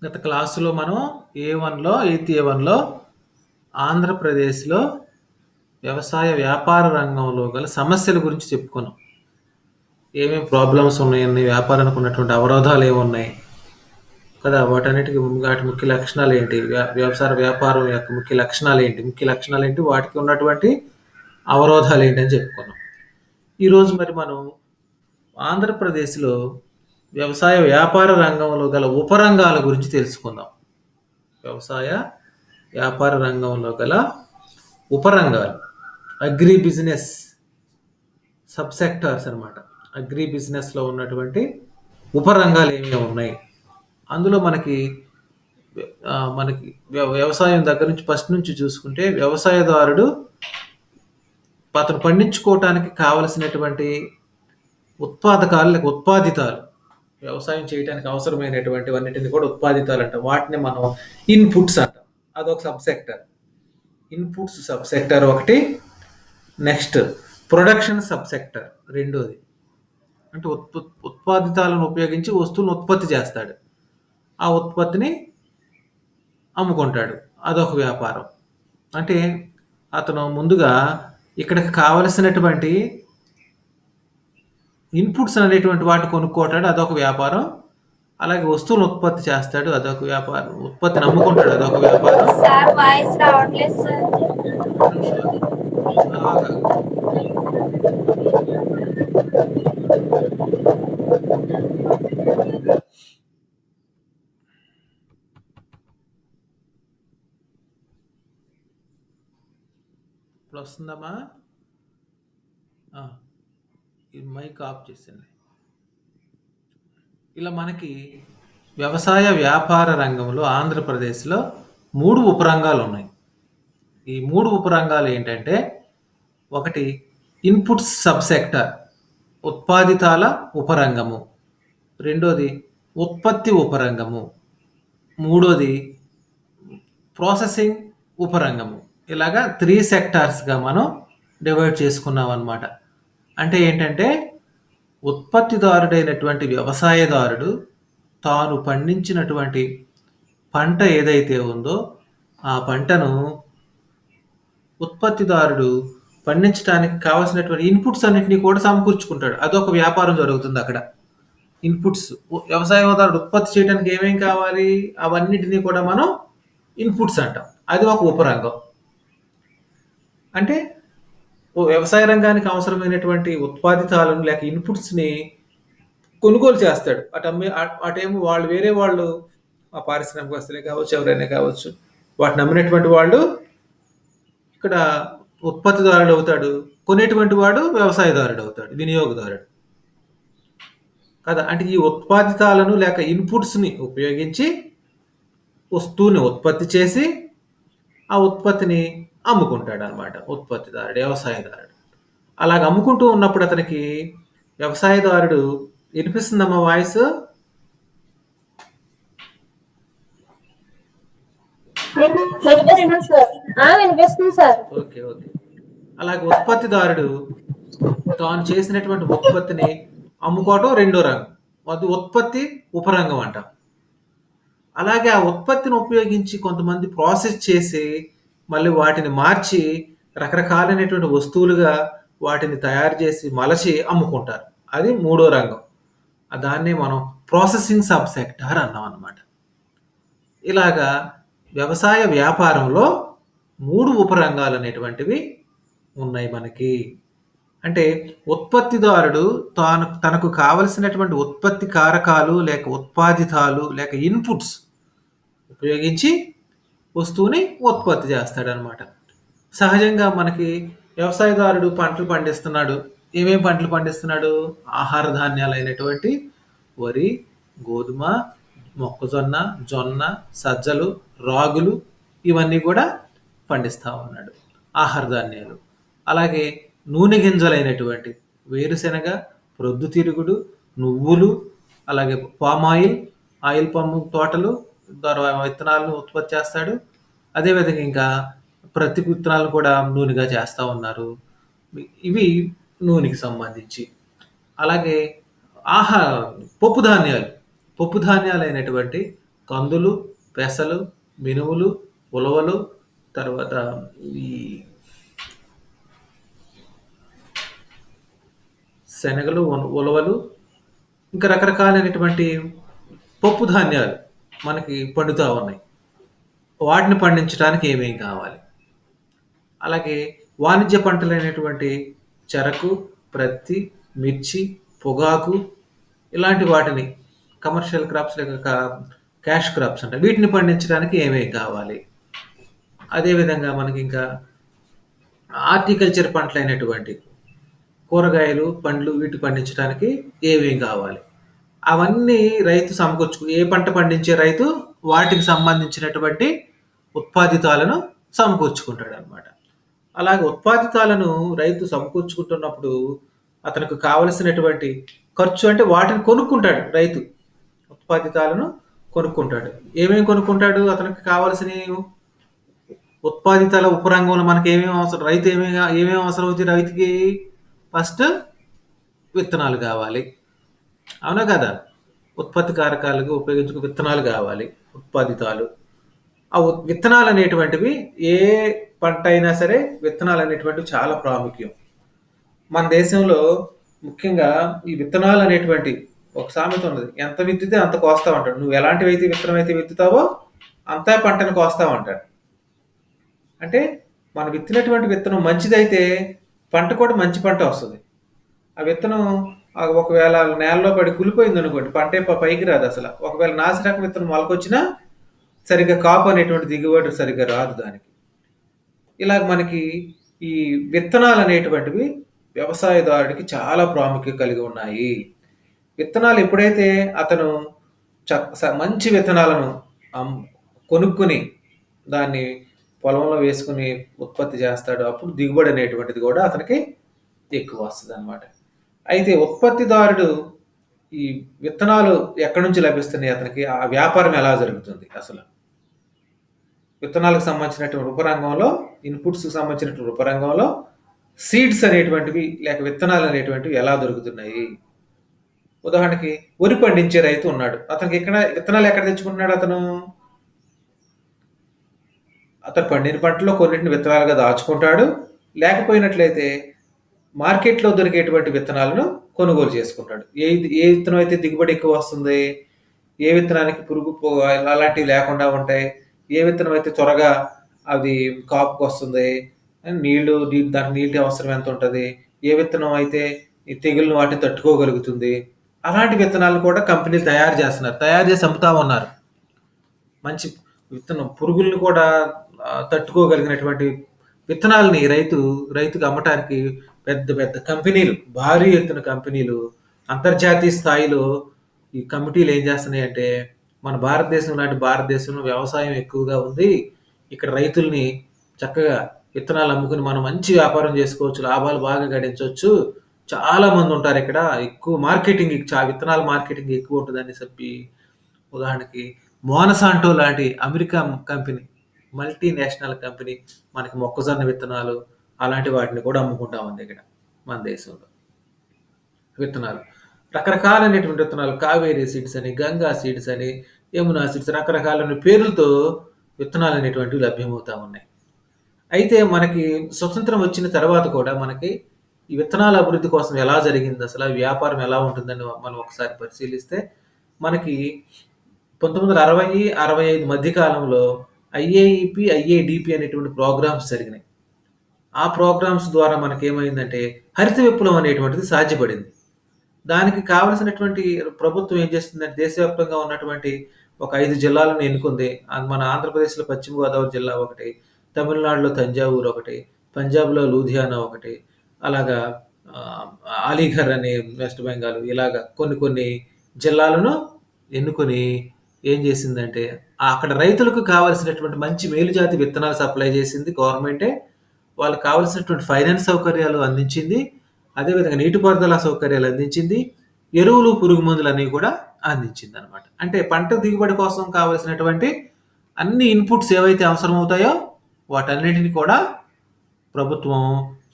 గత క్లాసులో మనం ఎయిత్ ఏ1లో ఆంధ్రప్రదేశ్లో వ్యవసాయ వ్యాపార రంగంలో గల సమస్యల గురించి చెప్పుకున్నాం. ఏమేమి ప్రాబ్లమ్స్ ఉన్నాయని, వ్యాపారానికి ఉన్నటువంటి అవరోధాలు ఏమున్నాయి కదా, వాటి ముఖ్య లక్షణాలు ఏంటి, వ్యవసాయ వ్యాపారం యొక్క ముఖ్య లక్షణాలు ఏంటి, వాటికి ఉన్నటువంటి అవరోధాలు ఏంటి అని చెప్పుకున్నాం. ఈరోజు మరి మనం ఆంధ్రప్రదేశ్లో వ్యవసాయ వ్యాపార రంగంలో గల ఉపరంగాల గురించి తెలుసుకుందాం. వ్యవసాయ వ్యాపార రంగంలో గల ఉపరంగాలు, అగ్రి బిజినెస్ సబ్ సెక్టార్స్ అనమాట. అగ్రి బిజినెస్లో ఉన్నటువంటి ఉపరంగాలు ఏమేమి ఉన్నాయి, అందులో మనకి వ్యవసాయం దగ్గర నుంచి ఫస్ట్ నుంచి చూసుకుంటే, వ్యవసాయదారుడు అతను పండించుకోవటానికి కావలసినటువంటి ఉత్పాదకాలు లేక ఉత్పాదితాలు, వ్యవసాయం చేయడానికి అవసరమైనటువంటివన్నిటిని కూడా ఉత్పాదితాలు అంటాం. వాటిని మనం ఇన్పుట్స్ అంటాం. అదొక sub sector. Inputs sub sector ఒకటి. నెక్స్ట్ ప్రొడక్షన్ సబ్ సెక్టర్ రెండోది. అంటే ఉత్పాదితాలను ఉపయోగించి వస్తువులను ఉత్పత్తి చేస్తాడు, ఆ ఉత్పత్తిని అమ్ముకుంటాడు, అదొక వ్యాపారం. అంటే అతను ముందుగా ఇక్కడికి కావలసినటువంటి ఇన్పుట్స్ అనేటువంటి వాటిని కొనుక్కోటాడు, అదొక వ్యాపారం. అలాగే వస్తువులను ఉత్పత్తి చేస్తాడు, అదొక వ్యాపారం. ఉత్పత్తిని అమ్ముకుంటాడు, అదొక వ్యాపారం. ఇప్పుడు వస్తుందమ్మా? ఇది మైక్ ఆఫ్ చేసింది. ఇలా మనకి వ్యవసాయ వ్యాపార రంగంలో ఆంధ్రప్రదేశ్లో 3 ఉపరంగాలు ఉన్నాయి. ఈ 3 ఉపరంగాలు ఏంటంటే, ఒకటి ఇన్పుట్స్ సబ్ సెక్టర్, ఉత్పాదితాల ఉపరంగము. రెండోది ఉత్పత్తి ఉపరంగము. మూడోది ప్రాసెసింగ్ ఉపరంగము. ఇలాగా 3 సెక్టార్స్గా మనం డివైడ్ చేసుకున్నాం అన్నమాట. అంటే ఏంటంటే, ఉత్పత్తిదారుడైనటువంటి వ్యవసాయదారుడు తాను పండించినటువంటి పంట ఏదైతే ఉందో ఆ పంటను ఉత్పత్తిదారుడు పండించడానికి కావాల్సినటువంటి ఇన్పుట్స్ అన్నింటినీ కూడా సమకూర్చుకుంటాడు, అదొక వ్యాపారం జరుగుతుంది అక్కడ. ఇన్పుట్స్, వ్యవసాయదారుడు ఉత్పత్తి చేయడానికి ఏమేం కావాలి అవన్నిటినీ కూడా మనం ఇన్పుట్స్ అంటాం. అది ఒక ఉపరంగం. అంటే వ్యవసాయ రంగానికి అవసరమైనటువంటి ఉత్పాదితాలను లేక ఇన్పుట్స్ని కొనుగోలు చేస్తాడు. అటేమో వేరే వాళ్ళు, ఆ పారిశ్రామికవేత్తలే కావచ్చు, ఎవరైనా కావచ్చు, వాటిని అమ్మినటువంటి వాళ్ళు ఇక్కడ ఉత్పత్తిదారుడు అవుతాడు, కొనేటువంటి వాడు వ్యవసాయదారుడు అవుతాడు, వినియోగదారుడు కదా. అంటే ఈ ఉత్పాదితాలను లేక ఇన్పుట్స్ని ఉపయోగించి వస్తువుని ఉత్పత్తి చేసి ఆ ఉత్పత్తిని అమ్ముకుంటాడు అనమాట ఉత్పత్తిదారుడు, వ్యవసాయదారుడు. అలాగ అమ్ముకుంటూ ఉన్నప్పుడు అతనికి వ్యవసాయదారుడు, వినిపిస్తుందమ్మా వాయిస్? ఓకే. అలాగే ఉత్పత్తిదారుడు తాను చేసినటువంటి ఉత్పత్తిని అమ్ముకోవటం రెండో రంగం, అది ఉత్పత్తి ఉపరంగం అంటాం. అలాగే ఆ ఉత్పత్తిని ఉపయోగించి కొంతమంది ప్రాసెస్ చేసి మళ్ళీ వాటిని మార్చి రకరకాలైనటువంటి వస్తువులుగా వాటిని తయారు చేసి మలచి అమ్ముకుంటారు, అది మూడో రంగం. దాన్ని మనం ప్రాసెసింగ్ సబ్ సెక్టార్ అన్నాం అన్నమాట. ఇలాగా వ్యవసాయ వ్యాపారంలో 3 ఉపరంగాలు అనేటువంటివి ఉన్నాయి మనకి. అంటే ఉత్పత్తిదారుడు తనకు కావలసినటువంటి ఉత్పత్తి కారకాలు లేక ఉత్పాదితాలు లేక ఇన్పుట్స్ ఉపయోగించి వస్తువుని ఉత్పత్తి చేస్తాడనమాట. సహజంగా మనకి వ్యవసాయదారుడు పంటలు పండిస్తున్నాడు. ఏమేమి పంటలు పండిస్తున్నాడు? ఆహార ధాన్యాలు అయినటువంటి వరి, గోధుమ, మొక్కజొన్న, జొన్న, సజ్జలు, రాగులు, ఇవన్నీ కూడా పండిస్తూ ఉన్నాడు, ఆహార ధాన్యాలు. అలాగే నూనె గింజలైనటువంటి వేరుశెనగ, ప్రొద్దుతిరుగుడు, నువ్వులు, అలాగే పామాయిల్, ఆయిల్ పామ్ తోటలు ద్వారా విత్తనాలను ఉత్పత్తి చేస్తాడు. అదేవిధంగా ఇంకా ప్రతి విత్తనాలను కూడా నూనెగా చేస్తూ ఉన్నారు. ఇవి నూనెకి సంబంధించి. అలాగే పప్పు ధాన్యాలు అయినటువంటి కందులు, పెసలు, మినుములు, ఉలవలు, తర్వాత ఈ శనగలు, ఉలవలు, ఇంకా రకరకాలైనటువంటి పప్పు ధాన్యాలు మనకి పండుతా ఉన్నాయి. వాటిని పండించడానికి ఏమేం కావాలి? అలాగే వాణిజ్య పంటలైనటువంటి చెరకు, ప్రత్తి, మిర్చి, పొగాకు ఇలాంటి వాటిని కమర్షియల్ క్రాప్స్ లేక క్యాష్ క్రాప్స్ అంటే వీటిని పండించడానికి ఏమేం కావాలి? అదేవిధంగా మనకి ఇంకా హార్టికల్చర్ పంటలైనటువంటి కూరగాయలు, పండ్లు వీటి పండించడానికి ఏమేం కావాలి? అవన్నీ రైతు ఏ పంట పండించే రైతు వాటికి సంబంధించినటువంటి ఉత్పాదితాలను సమకూర్చుకుంటాడనమాట. అలాగే ఉత్పాదితాలను రైతు సమకూర్చుకుంటున్నప్పుడు అతనికి కావలసినటువంటి ఖర్చు అంటే వాటిని కొనుక్కుంటాడు రైతు. ఉత్పాదితాలను కొనుక్కుంటాడు. ఏమేమి కొనుక్కుంటాడు? అతనికి కావాల్సినవి ఉత్పాదితాల ఉపరంగంలో మనకి ఏమేమి అవసరం, రైతు ఏమేమి అవసరం అవుతుంది రైతుకి? ఫస్ట్ విత్తనాలు కావాలి. అవునా కదా? ఉత్పత్తి కారకాలకు ఉపయోగించుకు విత్తనాలు కావాలి, ఉత్పాదితాలు. ఆ విత్తనాలు అనేటువంటివి ఏ పంట అయినా సరే విత్తనాలు అనేటువంటివి చాలా ప్రాముఖ్యం. మన దేశంలో ముఖ్యంగా ఈ విత్తనాలు అనేటువంటి ఒక సామెత ఉన్నది. ఎంత విత్తితే అంత కోస్తావు అంటాడు. నువ్వు ఎలాంటివి అయితే విత్తనం అయితే విత్తుతావో అంతా పంటను కోస్తావు అంటాడు. అంటే మనం విత్తినటువంటి విత్తనం మంచిదైతే పంట కూడా మంచి పంట వస్తుంది. ఆ విత్తనం ఒకవేళ నేలలో పడి కులిపోయింది అనుకోండి, పంట పైకి రాదు అసలు. ఒకవేళ నాసిరకం విత్తనం మొలకొచ్చినా సరిగ్గా కాపు అనేటువంటి దిగుబడి సరిగ్గా రాదు దానికి. ఇలా మనకి ఈ విత్తనాలు అనేటువంటివి వ్యవసాయదారుడికి చాలా ప్రాముఖ్యత కలిగి ఉన్నాయి. విత్తనాలు ఎప్పుడైతే అతను మంచి విత్తనాలను కొనుక్కుని దాన్ని పొలంలో వేసుకుని ఉత్పత్తి చేస్తాడో అప్పుడు దిగుబడి అనేటువంటిది కూడా అతనికి ఎక్కువ వస్తుంది అనమాట. అయితే ఉత్పత్తిదారుడు ఈ విత్తనాలు ఎక్కడి నుంచి లభిస్తున్నాయి అతనికి, ఆ వ్యాపారం ఎలా జరుగుతుంది అసలు? విత్తనాలకు సంబంధించినటువంటి ఉపరంగంలో, ఇన్పుట్స్కి సంబంధించినటువంటి ఉపరంగంలో సీడ్స్ అనేటువంటివి లేక విత్తనాలు అనేటువంటివి ఎలా దొరుకుతున్నాయి? ఉదాహరణకి వరి పండించే రైతు ఉన్నాడు. అతనికి విత్తనాలు ఎక్కడ తెచ్చుకుంటున్నాడు? అతను పండిన పంటలో కొన్నింటిని విత్తనాలుగా దాచుకుంటాడు. లేకపోయినట్లయితే మార్కెట్లో దొరికేటువంటి విత్తనాలను కొనుగోలు చేసుకుంటాడు. ఏ విత్తనం అయితే దిగుబడి ఎక్కువ వస్తుంది, ఏ విత్తనానికి పురుగు అలాంటివి లేకుండా ఉంటాయి, ఏ విత్తనం అయితే త్వరగా అది కాపుకు వస్తుంది, దానికి నీటి అవసరం ఎంత ఉంటుంది, ఏ విత్తనం అయితే ఈ తెగుళ్ళను వాటిని తట్టుకోగలుగుతుంది, అలాంటి విత్తనాలు కూడా కంపెనీలు తయారు చేస్తున్నారు. తయారు చేసి అమ్ముతా ఉన్నారు. మంచి విత్తనం పురుగుల్ని కూడా తట్టుకోగలిగినటువంటి విత్తనాలని రైతుకు అమ్మటానికి పెద్ద పెద్ద కంపెనీలు, భారీ ఎత్తున కంపెనీలు, అంతర్జాతీయ స్థాయిలో ఈ కమిటీలు ఏం చేస్తున్నాయంటే, మన భారతదేశంలో వ్యవసాయం ఎక్కువగా ఉంది, ఇక్కడ రైతుల్ని చక్కగా విత్తనాలు అమ్ముకుని మనం మంచి వ్యాపారం చేసుకోవచ్చు, లాభాలు బాగా గడించవచ్చు, చాలా మంది ఉంటారు ఇక్కడ, ఎక్కువ మార్కెటింగ్ విత్తనాల మార్కెటింగ్ ఎక్కువ ఉంటుందని చెప్పి, ఉదాహరణకి మోనసాంటో లాంటి అమెరికా కంపెనీ, మల్టీనేషనల్ కంపెనీ మనకి మొక్కజొన్న విత్తనాలు అలాంటి వాటిని కూడా అమ్ముకుంటా ఉంది ఇక్కడ మన దేశంలో. విత్తనాలు రకరకాలైనటువంటి విత్తనాలు, కావేరీ సీడ్స్ అని, గంగా సీడ్స్ అని, యమునా సీడ్స్, రకరకాలైన పేర్లతో విత్తనాలు అనేటువంటివి లభ్యమవుతా ఉన్నాయి. అయితే మనకి స్వతంత్రం వచ్చిన తర్వాత కూడా మనకి ఈ విత్తనాల అభివృద్ధి కోసం ఎలా జరిగింది, అసలు వ్యాపారం ఎలా ఉంటుందని మనం ఒకసారి పరిశీలిస్తే, మనకి 1960, 65 మధ్య కాలంలో ఐఏఈపీ, ఐఏడిపి అనేటువంటి ప్రోగ్రామ్స్ జరిగినాయి. ఆ ప్రోగ్రామ్స్ ద్వారా మనకేమైందంటే హరిత విప్లవం అనేటువంటిది సాధ్యపడింది. దానికి కావలసినటువంటి ప్రభుత్వం ఏం చేస్తుందంటే, దేశవ్యాప్తంగా ఉన్నటువంటి ఒక 5 జిల్లాలను ఎన్నుకుంది. మన ఆంధ్రప్రదేశ్లో పశ్చిమ గోదావరి జిల్లా ఒకటి, తమిళనాడులో తంజావూరు ఒకటి, పంజాబ్లో లూధియానా ఒకటి, అలాగా అలీఘర్ అని వెస్ట్ బెంగాల్, ఇలాగా కొన్ని కొన్ని జిల్లాలను ఎన్నుకొని ఏం చేసిందంటే, అక్కడ రైతులకు కావాల్సినటువంటి మంచి మేలుజాతి విత్తనాలు సప్లై చేసింది గవర్నమెంటే. వాళ్ళకి కావాల్సినటువంటి ఫైనాన్స్ సౌకర్యాలు అందించింది. అదేవిధంగా నీటిపారుదల సౌకర్యాలు అందించింది. ఎరువులు, పురుగు మందులు అన్నీ కూడా అందించింది అనమాట. అంటే పంట దిగుబడి కోసం కావాల్సినటువంటి అన్ని ఇన్పుట్స్ ఏవైతే అవసరమవుతాయో వాటన్నిటిని కూడా ప్రభుత్వం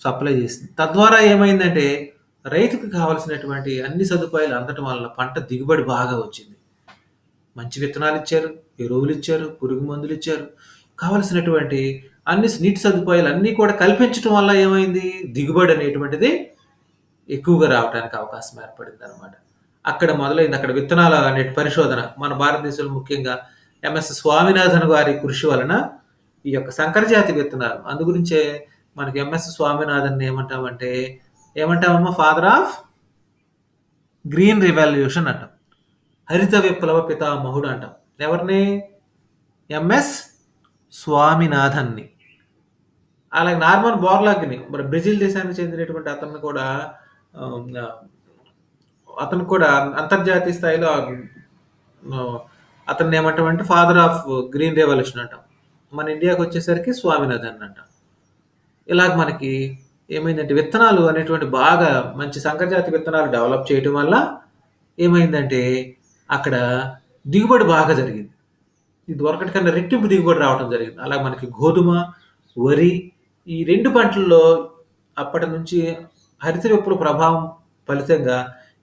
సప్లై చేసింది. తద్వారా ఏమైందంటే రైతుకు కావాల్సినటువంటి అన్ని సదుపాయాలు అందటం వల్ల పంట దిగుబడి బాగా వచ్చింది. మంచి విత్తనాలిచ్చారు, ఎరువులిచ్చారు, పురుగు మందులిచ్చారు. కావాల్సినటువంటి నీటి సదుపాయాలు అన్నీ కూడా కల్పించటం వల్ల ఏమైంది? దిగుబడి అనేటువంటిది ఎక్కువగా రావటానికి అవకాశం ఏర్పడిందనమాట. అక్కడ మొదలైంది. అక్కడ విత్తనాల పరిశోధన మన భారతదేశంలో ముఖ్యంగా ఎంఎస్ స్వామినాథన్ గారి కృషి వలన ఈ యొక్క సంకరజాతి విత్తనాలు అందుగురించే మనకి ఎంఎస్ స్వామినాథన్ ఏమంటామమ్మా? ఫాదర్ ఆఫ్ గ్రీన్ రివాల్యూషన్ అంటాం. హరిత విప్లవ పితామహుడు అంటాం. ఎవరిని? ఎంఎస్ స్వామినాథన్ని. అలాగే నార్మన్ బోర్లాగ్ని మరి బ్రెజిల్ దేశానికి చెందినటువంటి అతను కూడా అంతర్జాతీయ స్థాయిలో అతన్ని ఏమంటామంటే ఫాదర్ ఆఫ్ గ్రీన్ రెవల్యూషన్ అంటాం. మన ఇండియాకి వచ్చేసరికి స్వామినాథన్ అంటాం. ఇలాగ మనకి ఏమైందంటే విత్తనాలు అనేటువంటి బాగా మంచి సంకరజాతి విత్తనాలు డెవలప్ చేయటం వల్ల ఏమైందంటే అక్కడ దిగుబడి బాగా జరిగింది. ఇది వరకటి కన్నా రెట్టింపు దిగుబడి రావడం జరిగింది. అలా మనకి గోధుమ, వరి ఈ 2 పంటల్లో అప్పటి నుంచి హరిత విప్లవ ప్రభావం ఫలితంగా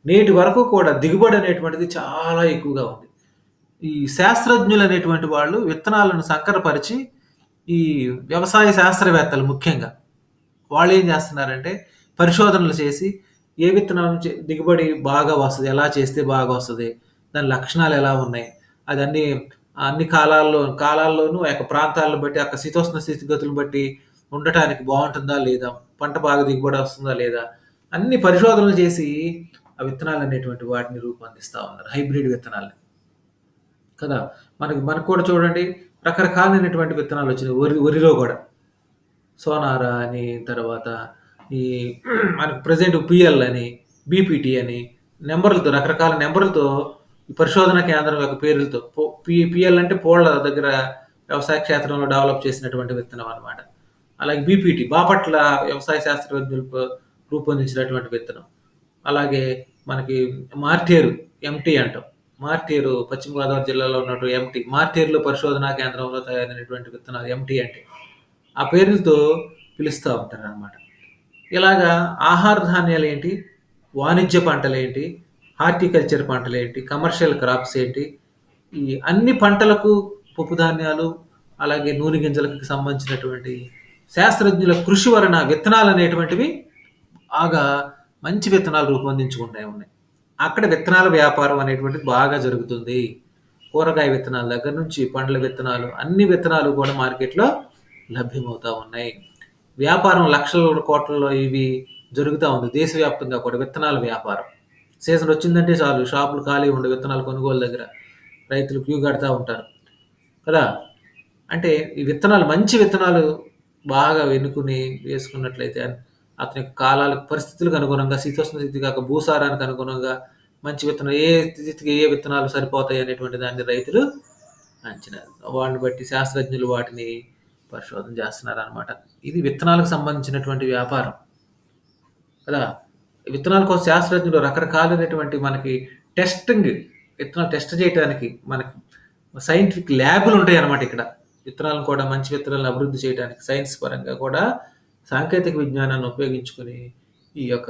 నేటి వరకు కూడా దిగుబడి అనేటువంటిది చాలా ఎక్కువగా ఉంది. ఈ శాస్త్రజ్ఞులు అనేటువంటి వాళ్ళు విత్తనాలను సంకరపరిచి ఈ వ్యవసాయ శాస్త్రవేత్తలు ముఖ్యంగా వాళ్ళు ఏం చేస్తున్నారంటే పరిశోధనలు చేసి ఏ విత్తనం దిగుబడి బాగా వస్తుంది, ఎలా చేస్తే బాగా వస్తుంది, దాని లక్షణాలు ఎలా ఉన్నాయి, అది అన్ని కాలాల్లోనూ ఆ యొక్క ప్రాంతాలను బట్టి ఆ శీతోష్ణ స్థితిగతులను బట్టి ఉండటానికి బాగుంటుందా లేదా, పంట బాగా దిగుబడి వస్తుందా లేదా అన్ని పరిశోధనలు చేసి ఆ విత్తనాలు అనేటువంటి వాటిని రూపొందిస్తూ ఉన్నారు. హైబ్రిడ్ విత్తనాలు కదా. మనకు కూడా చూడండి రకరకాలైనటువంటి విత్తనాలు వచ్చినాయి. వరిలో కూడా సోనారా అని, తర్వాత ఈ మనకు ప్రజెంట్ పిఎల్ అని, బీపీటీ అని నెంబర్లతో రకరకాల నెంబర్లతో ఈ పరిశోధన కేంద్రం యొక్క పేర్లతో పిఎల్ అంటే పోళ్ల దగ్గర వ్యవసాయ క్షేత్రంలో డెవలప్ చేసినటువంటి విత్తనం అనమాట. అలాగే బీపీటీ బాపట్ల వ్యవసాయ శాస్త్రజ్ఞులు రూపొందించినటువంటి విత్తనం. అలాగే మనకి మార్టేరు ఎంటీ అంటాం. మార్టేరు పశ్చిమ గోదావరి జిల్లాలో ఉన్నటువంటి ఎంటీ మార్టేరులో పరిశోధనా కేంద్రంలో తయారైనటువంటి విత్తనాలు ఎంటీ అంటే ఆ పేర్లతో పిలుస్తూ ఉంటారు అనమాట. ఇలాగా ఆహార ధాన్యాలు ఏంటి, వాణిజ్య పంటలు ఏంటి, హార్టికల్చర్ పంటలు ఏంటి, కమర్షియల్ క్రాప్స్ ఏంటి, ఈ అన్ని పంటలకు పప్పు ధాన్యాలు అలాగే నూనె గింజలకు సంబంధించినటువంటి శాస్త్రజ్ఞుల కృషి వలన విత్తనాలు అనేటువంటివి బాగా మంచి విత్తనాలు రూపొందించుకుంటూ ఉన్నాయి. అక్కడ విత్తనాల వ్యాపారం అనేటువంటిది బాగా జరుగుతుంది. కూరగాయ విత్తనాల దగ్గర నుంచి పండ్ల విత్తనాలు అన్ని విత్తనాలు కూడా మార్కెట్లో లభ్యమవుతూ ఉన్నాయి. వ్యాపారం లక్షల కోట్లలో ఇవి జరుగుతూ ఉంది. దేశవ్యాప్తంగా కూడా విత్తనాల వ్యాపారం. సీజన్ వచ్చిందంటే చాలు షాపులు ఖాళీ ఉండే విత్తనాలు కొనుగోలు దగ్గర రైతులు క్యూ కడతా ఉంటారు కదా. అంటే ఈ విత్తనాలు మంచి విత్తనాలు బాగా ఎన్నుకుని వేసుకున్నట్లయితే అతని కాలాలకు పరిస్థితులకు అనుగుణంగా శీతోష్ణ స్థితి కాక భూసారానికి అనుగుణంగా మంచి విత్తనం ఏ స్థితికి ఏ విత్తనాలు సరిపోతాయి అనేటువంటి దాన్ని రైతులు అంచనా వాటిని బట్టి శాస్త్రజ్ఞులు వాటిని పరిశోధన చేస్తున్నారు అనమాట. ఇది విత్తనాలకు సంబంధించినటువంటి వ్యాపారం కదా. విత్తనాల కోసం శాస్త్రజ్ఞులు రకరకాలైనటువంటి మనకి విత్తనాలు టెస్ట్ చేయడానికి మనకి సైంటిఫిక్ ల్యాబులు ఉంటాయి అన్నమాట. ఇక్కడ విత్తనాలను కూడా మంచి విత్తనాలను అభివృద్ధి చేయడానికి సైన్స్ పరంగా కూడా సాంకేతిక విజ్ఞానాన్ని ఉపయోగించుకుని ఈ యొక్క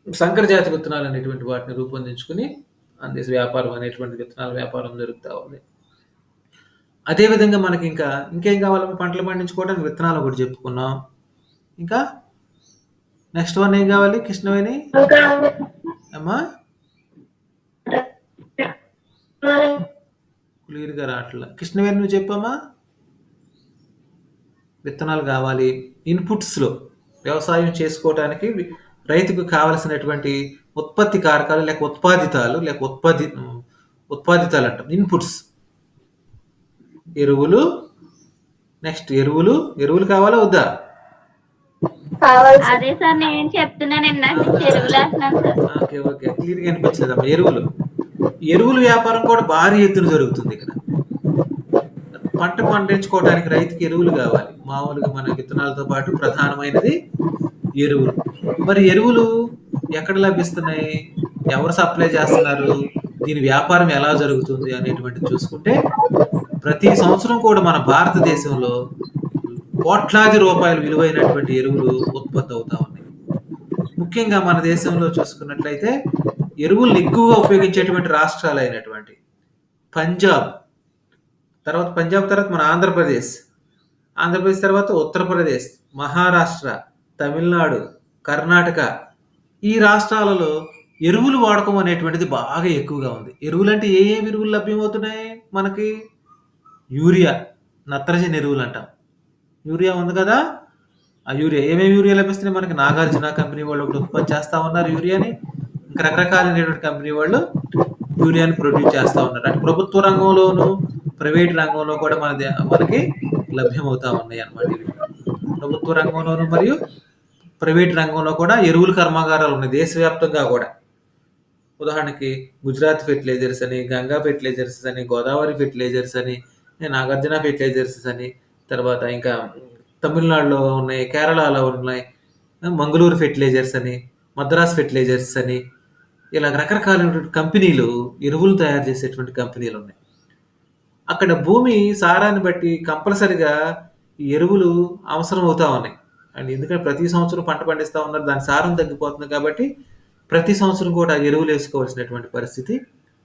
సంకరజాతి విత్తనాలు అనేటువంటి వాటిని రూపొందించుకుని అందేశ వ్యాపారం అనేటువంటి విత్తనాల వ్యాపారం జరుగుతూ ఉంది. అదేవిధంగా మనకి ఇంకేం కావాలి? పంటలు పండించుకోవడానికి విత్తనాలు ఒకటి చెప్పుకున్నాం. ఇంకా నెక్స్ట్ వన్ ఏం కావాలి కృష్ణవేణి అమ్మా? క్లియర్గా రావట్లా. కృష్ణవేణి నువ్వు చెప్పమ్మా. విత్తనాలు కావాలి. ఇన్పుట్స్లో వ్యవసాయం చేసుకోవడానికి రైతుకు కావలసినటువంటి ఉత్పత్తి కారకాలు లేక ఉత్పాదితాలు అంటాం. ఇన్పుట్స్ ఎరువులు. నెక్స్ట్ ఎరువులు కావాలా వద్దా? అదే సార్ నేను చెప్తున్నాను. ఓకే క్లియర్గా అనిపించలేదమ్మా. ఎరువులు వ్యాపారం కూడా భారీ ఎత్తున జరుగుతుంది ఇక్కడ. పంట పండించుకోవడానికి రైతుకి ఎరువులు కావాలి. మామూలుగా మన విత్తనాలతో పాటు ప్రధానమైనది ఎరువులు. మరి ఎరువులు ఎక్కడ లభిస్తున్నాయి, ఎవరు సప్లై చేస్తున్నారు, దీని వ్యాపారం ఎలా జరుగుతుంది అనేటువంటిది చూసుకుంటే ప్రతి సంవత్సరం కూడా మన భారతదేశంలో కోట్లాది రూపాయలు విలువైనటువంటి ఎరువులు ఉత్పత్తి అవుతా ఉన్నాయి. ముఖ్యంగా మన దేశంలో చూసుకున్నట్లయితే ఎరువులను ఎక్కువగా ఉపయోగించేటువంటి రాష్ట్రాలు అయినటువంటి పంజాబ్, తర్వాత పంజాబ్ తర్వాత మన ఆంధ్రప్రదేశ్, ఆంధ్రప్రదేశ్ తర్వాత ఉత్తరప్రదేశ్, మహారాష్ట్ర, తమిళనాడు, కర్ణాటక. ఈ రాష్ట్రాలలో ఎరువులు వాడకం అనేటువంటిది బాగా ఎక్కువగా ఉంది. ఎరువులంటే ఏ ఎరువులు లభ్యమవుతున్నాయి మనకి? యూరియా, నత్రజని ఎరువులు అంటాం. యూరియా ఉంది కదా, ఆ యూరియా ఏమేమి యూరియా లభిస్తున్నాయి మనకి? నాగార్జున కంపెనీ వాళ్ళు ఒకటి ఉత్పత్తి చేస్తా ఉన్నారు యూరియాని. ఇంకా రకరకాలైనటువంటి కంపెనీ వాళ్ళు యూరియాని ప్రొడ్యూస్ చేస్తా ఉన్నారు. అటు ప్రభుత్వ రంగంలోను, ప్రైవేట్ రంగంలో కూడా మనకి లభ్యమవుతా ఉన్నాయి అన్నమాట ఇవి. ప్రభుత్వ రంగంలోను మరియు ప్రైవేట్ రంగంలో కూడా ఎరువుల కర్మాగారాలు ఉన్నాయి దేశవ్యాప్తంగా కూడా. ఉదాహరణకి గుజరాత్ ఫెర్టిలైజర్స్ అని, గంగా ఫెర్టిలైజర్స్ అని, గోదావరి ఫెర్టిలైజర్స్ అని, నాగార్జున ఫెర్టిలైజర్స్ అని, తర్వాత ఇంకా తమిళనాడులో ఉన్నాయి, కేరళలో ఉన్నాయి, మంగళూరు ఫెర్టిలైజర్స్ అని, మద్రాస్ ఫెర్టిలైజర్స్ అని, ఇలా రకరకాలైనటువంటి కంపెనీలు, ఎరువులు తయారు చేసేటువంటి కంపెనీలు ఉన్నాయి. అక్కడ భూమి సారాన్ని బట్టి కంపల్సరిగా ఈ ఎరువులు అవసరం అవుతా ఉన్నాయి. అండ్ ఎందుకంటే ప్రతి సంవత్సరం పంట పండిస్తా ఉన్నారు, దాని సారం తగ్గిపోతుంది కాబట్టి ప్రతి సంవత్సరం కూడా ఎరువులు వేసుకోవాల్సినటువంటి పరిస్థితి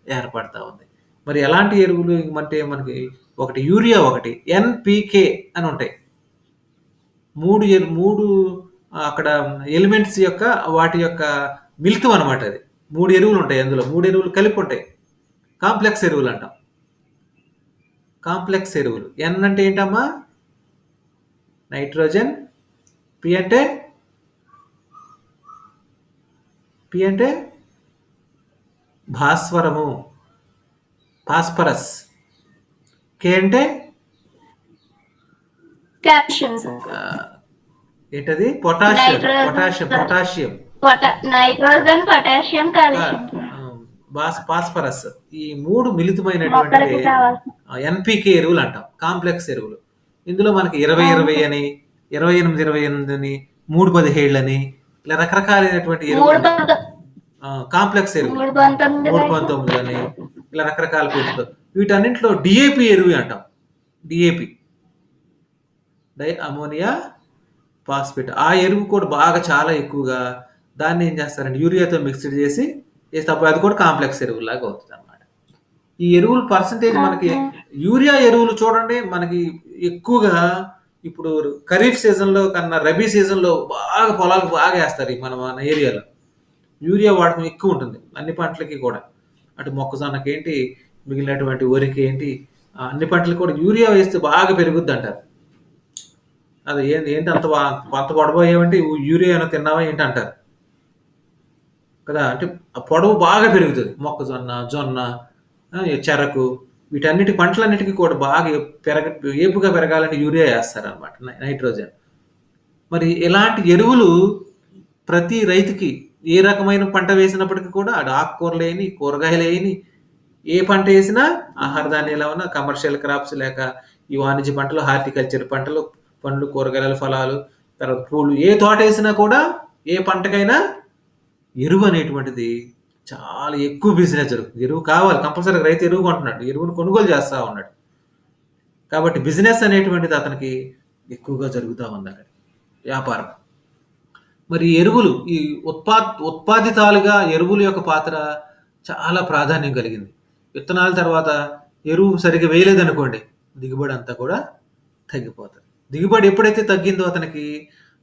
ఏర్పడతా ఉంది. మరి ఎలాంటి ఎరువులు అంటే మనకి ఒకటి యూరియా, ఒకటి ఎన్పికే అని ఉంటాయి. మూడు అక్కడ ఎలిమెంట్స్ యొక్క వాటి యొక్క మిళితం అనమాట అది. 3 ఎరువులు ఉంటాయి అందులో. 3 ఎరువులు కలిపి ఉంటాయి. కాంప్లెక్స్ ఎరువులు అంటాం. కాంప్లెక్స్ ఎరువులు. ఎన్ అంటే ఏంటమ్మా? నైట్రోజన్. పి అంటే భాస్వరము, ఫాస్ఫరస్. కే అంటే కాల్షియం సార్. ఏంటది? Potassium. Nitrogen, potassium, calcium. Phosphorus. ఈ 3 మిళితమైనటువంటి ఎన్పికే ఎరువులు అంటాం, కాంప్లెక్స్ ఎరువులు. ఇందులో మనకి 20-20 అని, 28-28 అని, 3-17 అని, ఇలా రకరకాలైనటువంటి ఎరువులు. కాంప్లెక్స్ ఎరువులు 3-19 అని, ఇలా రకరకాల పేరుతో. వీటన్నింటిలో డిఏపి ఎరువు అంటాం. DAP, di ammonia phosphate. ఆ ఎరువు కూడా బాగా చాలా ఎక్కువగా దాన్ని ఏం చేస్తారంటే యూరియాతో మిక్స్డ్ చేసి వేసేటప్పుడు అది కూడా కాంప్లెక్స్ ఎరువులాగా అవుతుంది అనమాట. ఈ ఎరువుల పర్సంటేజ్ మనకి, యూరియా ఎరువులు చూడండి మనకి ఎక్కువగా ఇప్పుడు ఖరీఫ్ సీజన్లో కన్నా రబీ సీజన్లో బాగా పొలాలకు బాగా వేస్తారు మన ఏరియాలో. యూరియా వాడకం ఎక్కువ ఉంటుంది అన్ని పంటలకి కూడా. అటు మొక్కజొన్నకి ఏంటి, మిగిలినటువంటి వరికి ఏంటి, అన్ని పంటలకు కూడా యూరియా వేస్తే బాగా పెరుగుద్ది అంటారు. అది ఏంటి అంత పొడవయ్యావంటే యూరియా ఏమైనా తిన్నావా ఏంటి అంటారు కదా. అంటే ఆ పొడవు బాగా పెరుగుతుంది. మొక్కజొన్న, జొన్న, చెరకు, వీటన్నిటి పంటలన్నిటికీ కూడా బాగా ఏపుగా పెరగాలంటే యూరియా వేస్తారనమాట, నైట్రోజన్. మరి ఇలాంటి ఎరువులు ప్రతి రైతుకి ఏ రకమైన పంట వేసినప్పటికీ కూడా, అది ఆకుకూరలు వేయని, కూరగాయలు వేయని, ఏ పంట వేసినా, ఆహార ధాన్యాలు ఏమన్నా, కమర్షియల్ క్రాప్స్ లేక ఈ వాణిజ్య పంటలు, హార్టికల్చర్ పంటలు, పండ్లు, కూరగాయలు, ఫలాలు, తర్వాత పూలు, ఏ తోట వేసినా కూడా ఏ పంటకైనా ఎరువు అనేటువంటిది చాలా ఎక్కువ బిజినెస్ జరుగుతుంది. ఎరువు కావాలి కంపల్సరీ. రైతు ఎరువు కొంటున్నాడు, ఎరువును కొనుగోలు చేస్తూ ఉన్నాడు కాబట్టి బిజినెస్ అనేటువంటిది అతనికి ఎక్కువగా జరుగుతూ ఉంది అక్కడ, వ్యాపారం. మరి ఎరువులు, ఈ ఉత్పాదితాలుగా ఎరువుల యొక్క పాత్ర చాలా ప్రాధాన్యం కలిగింది. విత్తనాల తర్వాత ఎరువు సరిగ్గా వేయలేదనుకోండి, దిగుబడి అంతా కూడా తగ్గిపోతుంది. దిగుబడి ఎప్పుడైతే తగ్గిందో అతనికి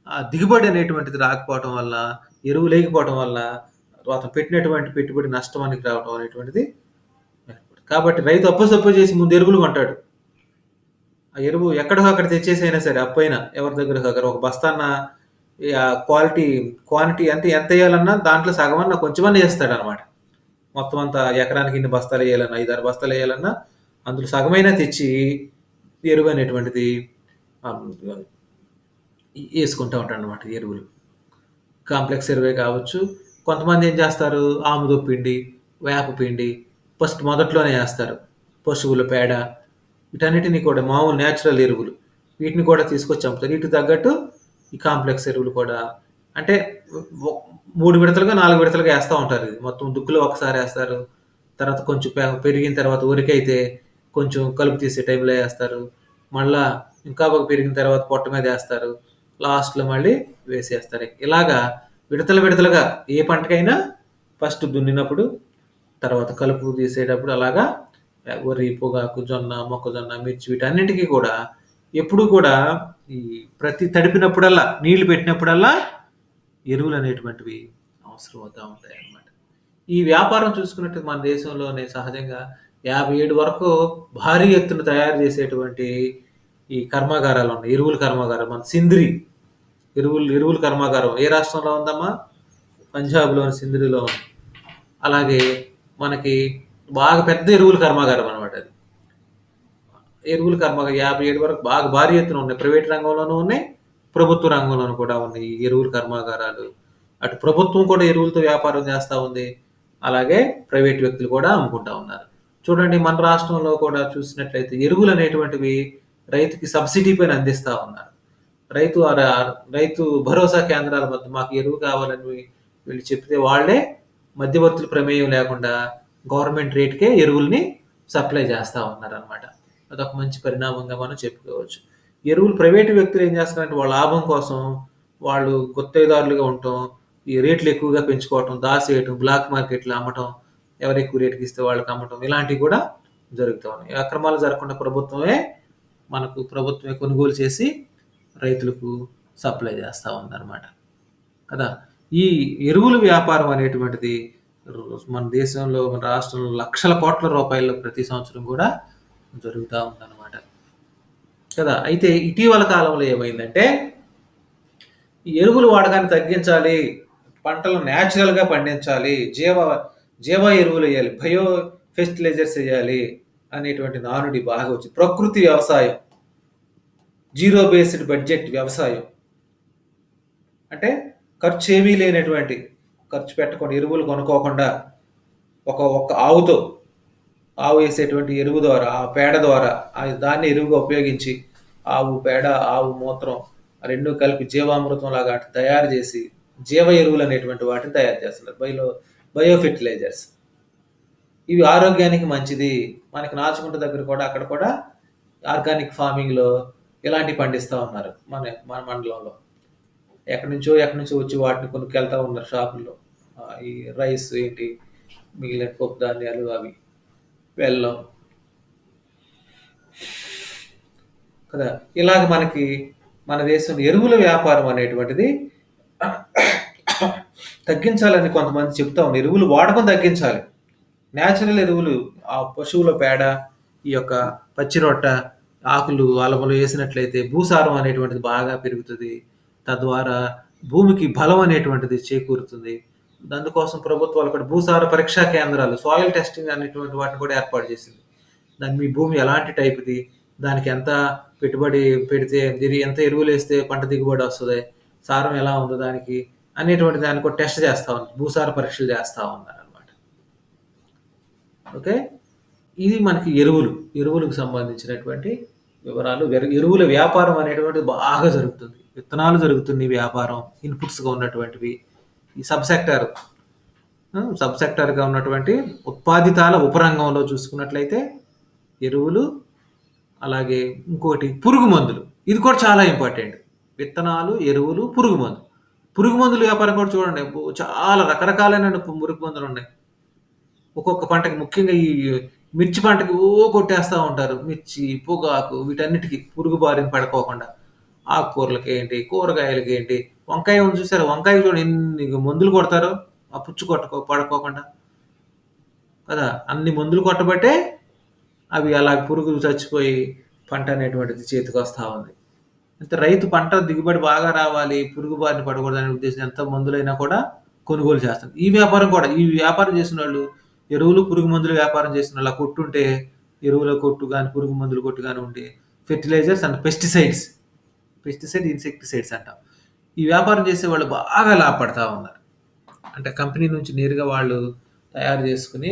ఆ దిగుబడి అనేటువంటిది రాకపోవటం వల్ల, ఎరువు లేకపోవటం వల్ల అతను పెట్టినటువంటి పెట్టుబడి నష్టానికి రావటం అనేటువంటిది. కాబట్టి రైతు అప్పు చేసి ముందు ఎరువులు కొంటాడు. ఆ ఎరువు ఎక్కడో అక్కడ తెచ్చేసైనా సరే, అప్పైనా ఎవరి దగ్గర ఒక బస్తాన్న క్వాంటిటీ అంటే ఎంత వేయాలన్నా దాంట్లో సగమన్నా కొంచెమన్నా వేస్తాడు అనమాట. మొత్తం అంతా ఎకరానికి ఇన్ని బస్తాలు వేయాలన్నా, 5-6 బస్తాలు వేయాలన్నా అందులో సగమైనా తెచ్చి ఎరువు అనేటువంటిది వేసుకుంటూ ఉంటాడు అనమాట. ఎరువులు కాంప్లెక్స్ ఎరువే కావచ్చు. కొంతమంది ఏం చేస్తారు, ఆముదపిండి, వేపపిండి ఫస్ట్ మొదట్లోనే వేస్తారు, పశువుల పేడ, వీటన్నిటిని కూడా మామూలు న్యాచురల్ ఎరువులు, వీటిని కూడా తీసుకొచ్చి అమ్ముతారు. వీటికి తగ్గట్టు ఈ కాంప్లెక్స్ ఎరువులు కూడా అంటే 3 విడతలుగా 4 విడతలుగా వేస్తూ ఉంటారు. ఇది మొత్తం దుక్కులో ఒకసారి వేస్తారు, తర్వాత కొంచెం పెరిగిన తర్వాత ఉరికైతే కొంచెం కలుపు తీసే టైంలో వేస్తారు, మళ్ళా ఇంకా పెరిగిన తర్వాత పొట్ట మీద వేస్తారు, లాస్ట్లో మళ్ళీ వేసేస్తారు. ఇలాగా విడతలుగా ఏ పంటకైనా ఫస్ట్ దున్నినప్పుడు, తర్వాత కలుపు తీసేటప్పుడు అలాగా వరి, పొగాకు, జొన్న, మొక్కజొన్న, మిర్చి వీటన్నిటికీ కూడా ఎప్పుడూ కూడా ఈ ప్రతి తడిపినప్పుడల్లా, నీళ్లు పెట్టినప్పుడల్లా ఎరువులనేటువంటివి అవసరం అవుతా ఉంటాయన్నమాట. ఈ వ్యాపారం చూసుకున్నట్టు మన దేశంలోనే సహజంగా 57 వరకు భారీ ఎత్తున తయారు చేసేటువంటి ఈ కర్మాగారాలున్నాయి. ఎరువుల కర్మాగారం. మన సింద్రి ఎరువుల కర్మాగారం ఏ రాష్ట్రంలో ఉందమ్మా? పంజాబ్‌లోని సింద్రిలో ఉంది. అలాగే మనకి బాగా పెద్ద ఎరువుల కర్మాగారం అనమాట అది. ఎరువుల కర్మాగారం 57 వరకు బాగా భారీ ఎత్తున ఉన్నాయి. ప్రైవేట్ రంగంలోనూ ఉన్నాయి, ప్రభుత్వ రంగంలోనూ కూడా ఉన్నాయి ఈ ఎరువుల కర్మాగారాలు. అటు ప్రభుత్వం కూడా ఎరువులతో వ్యాపారం చేస్తా ఉంది. అలాగే ప్రైవేట్ వ్యక్తులు కూడా అమ్ముకుంటా ఉన్నారు. చూడండి మన రాష్ట్రంలో కూడా చూసినట్లయితే ఎరువులు అనేటువంటివి రైతుకి సబ్సిడీ పైన అందిస్తా ఉన్నారు. రైతు భరోసా కేంద్రాల వద్ద మాకు ఎరువు కావాలని వీళ్ళు చెప్తే వాళ్ళే మధ్యవర్తుల ప్రమేయం లేకుండా గవర్నమెంట్ రేట్‌కే ఎరువుల్ని సప్లై చేస్తా ఉన్నారనమాట. అదొక మంచి పరిణామంగా మనం చెప్పుకోవచ్చు. ఎరువులు ప్రైవేటు వ్యక్తులు ఏం చేస్తున్నారంటే వాళ్ళ లాభం కోసం వాళ్ళు గుత్తేదారులుగా ఉండటం, ఈ రేట్లు ఎక్కువగా పెంచుకోవటం, దాసేయటం, బ్లాక్ మార్కెట్‌లో అమ్మటం, ఎవరు ఎక్కువ రేట్‌కి ఇస్తే వాళ్ళకి అమ్మటం ఇలాంటివి కూడా జరుగుతా ఉన్నాయి. ఈ అక్రమాలు జరగకుండా ప్రభుత్వమే కొనుగోలు చేసి రైతులకు సప్లై చేస్తా ఉందన్నమాట. కదా! ఈ ఎరువుల వ్యాపారం అనేటువంటిది మన దేశంలో, మన రాష్ట్రంలో లక్షల కోట్ల రూపాయలు ప్రతి సంవత్సరం కూడా జరుగుతా ఉందన్నమాట. కదా! అయితే ఇటీవల కాలంలో ఏమైందంటే ఈ ఎరువుల వాడకాన్ని తగ్గించాలి, పంటలు న్యాచురల్‌గా పండించాలి, జీవ ఎరువులెయ్యాలి, బయో ఫెర్టిలైజర్స్ ఎయ్యాలి అనేటువంటి నానుడి బాగా వచ్చింది. ప్రకృతి వ్యవసాయం, జీరో బేస్డ్ బడ్జెట్ వ్యవసాయం. అంటే ఖర్చేమీ లేనటువంటి, ఖర్చు పెట్టకుండా ఎరువులు కొనుక్కోకుండా ఒక్క ఆవు వేసేటువంటి ఎరువు ద్వారా, ఆ పేడ ద్వారా దాన్ని ఎరువుగా ఉపయోగించి ఆవు పేడ, ఆవు మూత్రం ఆ 2 కలిపి జీవామృతంలాగా తయారు చేసి జీవ ఎరువులు అనేటువంటి వాటిని తయారు చేస్తున్నారు. Bio fertilizers. ఇవి ఆరోగ్యానికి మంచిది. మనకి నాచుకుంట దగ్గర కూడా అక్కడ కూడా ఆర్గానిక్ ఫార్మింగ్‌లో ఇలాంటివి పండిస్తా ఉన్నారు మన మండలంలో. ఎక్కడి నుంచో వచ్చి వాటిని కొనుక్కెళ్తా ఉన్నారు షాపుల్లో. ఈ రైస్ ఏంటి, మిగిలిన పప్పు ధాన్యాలు అవి, బెల్లం. కదా! ఇలాగ మనకి మన దేశంలో ఎరువుల వ్యాపారం అనేటువంటిది తగ్గించాలని కొంతమంది చెప్తా ఉన్నారు. ఎరువులు వాడకం తగ్గించాలి. న్యాచురల్ ఎరువులు, ఆ పశువుల పేడ, ఈ యొక్క పచ్చి రొట్ట, ఆకులు, అలములు వేసినట్లయితే భూసారం అనేటువంటిది బాగా పెరుగుతుంది. తద్వారా భూమికి బలం అనేటువంటిది చేకూరుతుంది. అందుకోసం ప్రభుత్వాలు కూడా భూసార పరీక్షా కేంద్రాలు, సాయిల్ టెస్టింగ్ అనేటువంటి వాటిని కూడా ఏర్పాటు చేసింది. మీ భూమి ఎలాంటి టైప్‌ది, దానికి ఎంత పెట్టుబడి పెడితే, ఎంత ఎరువులేస్తే పంట దిగుబడి వస్తది, సారం ఎలా ఉందో దానికి అనేటువంటి దాన్ని కూడా టెస్ట్ చేస్తా ఉన్నారు. భూసార పరీక్షలు చేస్తా ఉన్నారనమాట. ఓకే. ఇది మనకి ఎరువులకు సంబంధించినటువంటి వివరాలు. ఎరువుల వ్యాపారం అనేటువంటిది బాగా జరుగుతుంది. విత్తనాలు జరుగుతుంది వ్యాపారం, ఇన్‌పుట్స్‌గా ఉన్నటువంటివి. ఈ సబ్ సెక్టార్‌గా ఉన్నటువంటి ఉత్పాదితాల ఉపరంగంలో చూసుకున్నట్లయితే ఎరువులు, అలాగే ఇంకోటి పురుగు మందులు. ఇది కూడా చాలా ఇంపార్టెంట్. విత్తనాలు, ఎరువులు, పురుగు మందులు. పురుగు మందుల వ్యాపారం కూడా చూడండి. చాలా రకరకాలైన పురుగు మందులున్నాయి. ఒక్కొక్క పంటకి, ముఖ్యంగా ఈ మిర్చి పంటకి కొట్టేస్తా ఉంటారు. మిర్చి, పొగాకు వీటన్నిటికి పురుగు బారిన పడుకోకుండా. ఆకుకూరలకేంటి, కూరగాయలకేంటి, వంకాయ ఉంది చూసారా? వంకాయకి చూడండి ఎన్ని మందులు కొడతారో ఆ పుచ్చు పడుకోకుండా. కదా! అన్ని మందులు కొట్టబట్టే అవి అలా పురుగులు చచ్చిపోయి పంట అనేటువంటిది చేతికొస్తా ఉంది. అయితే రైతు పంట దిగుబడి బాగా రావాలి, పురుగు బారిన పడకూడదనే ఉద్దేశం ఎంత మందులైనా కూడా కొనుగోలు చేస్తారు. ఈ వ్యాపారం చేసినోళ్ళు, ఎరువులు, పురుగు మందులు వ్యాపారం చేసినోళ్ళు, ఆ కొట్టుంటే ఎరువుల కొట్టు గాని, పురుగు మందుల కొట్టు గాని ఉంటే ఫెర్టిలైజర్స్ అండ్ ఇన్సెక్టిసైడ్స్ అంటాం. ఈ వ్యాపారం చేసేవాళ్ళు బాగా లాభపడతా ఉన్నారు. అంటే కంపెనీ నుంచి నేరుగా వాళ్ళు తయారు చేసుకొని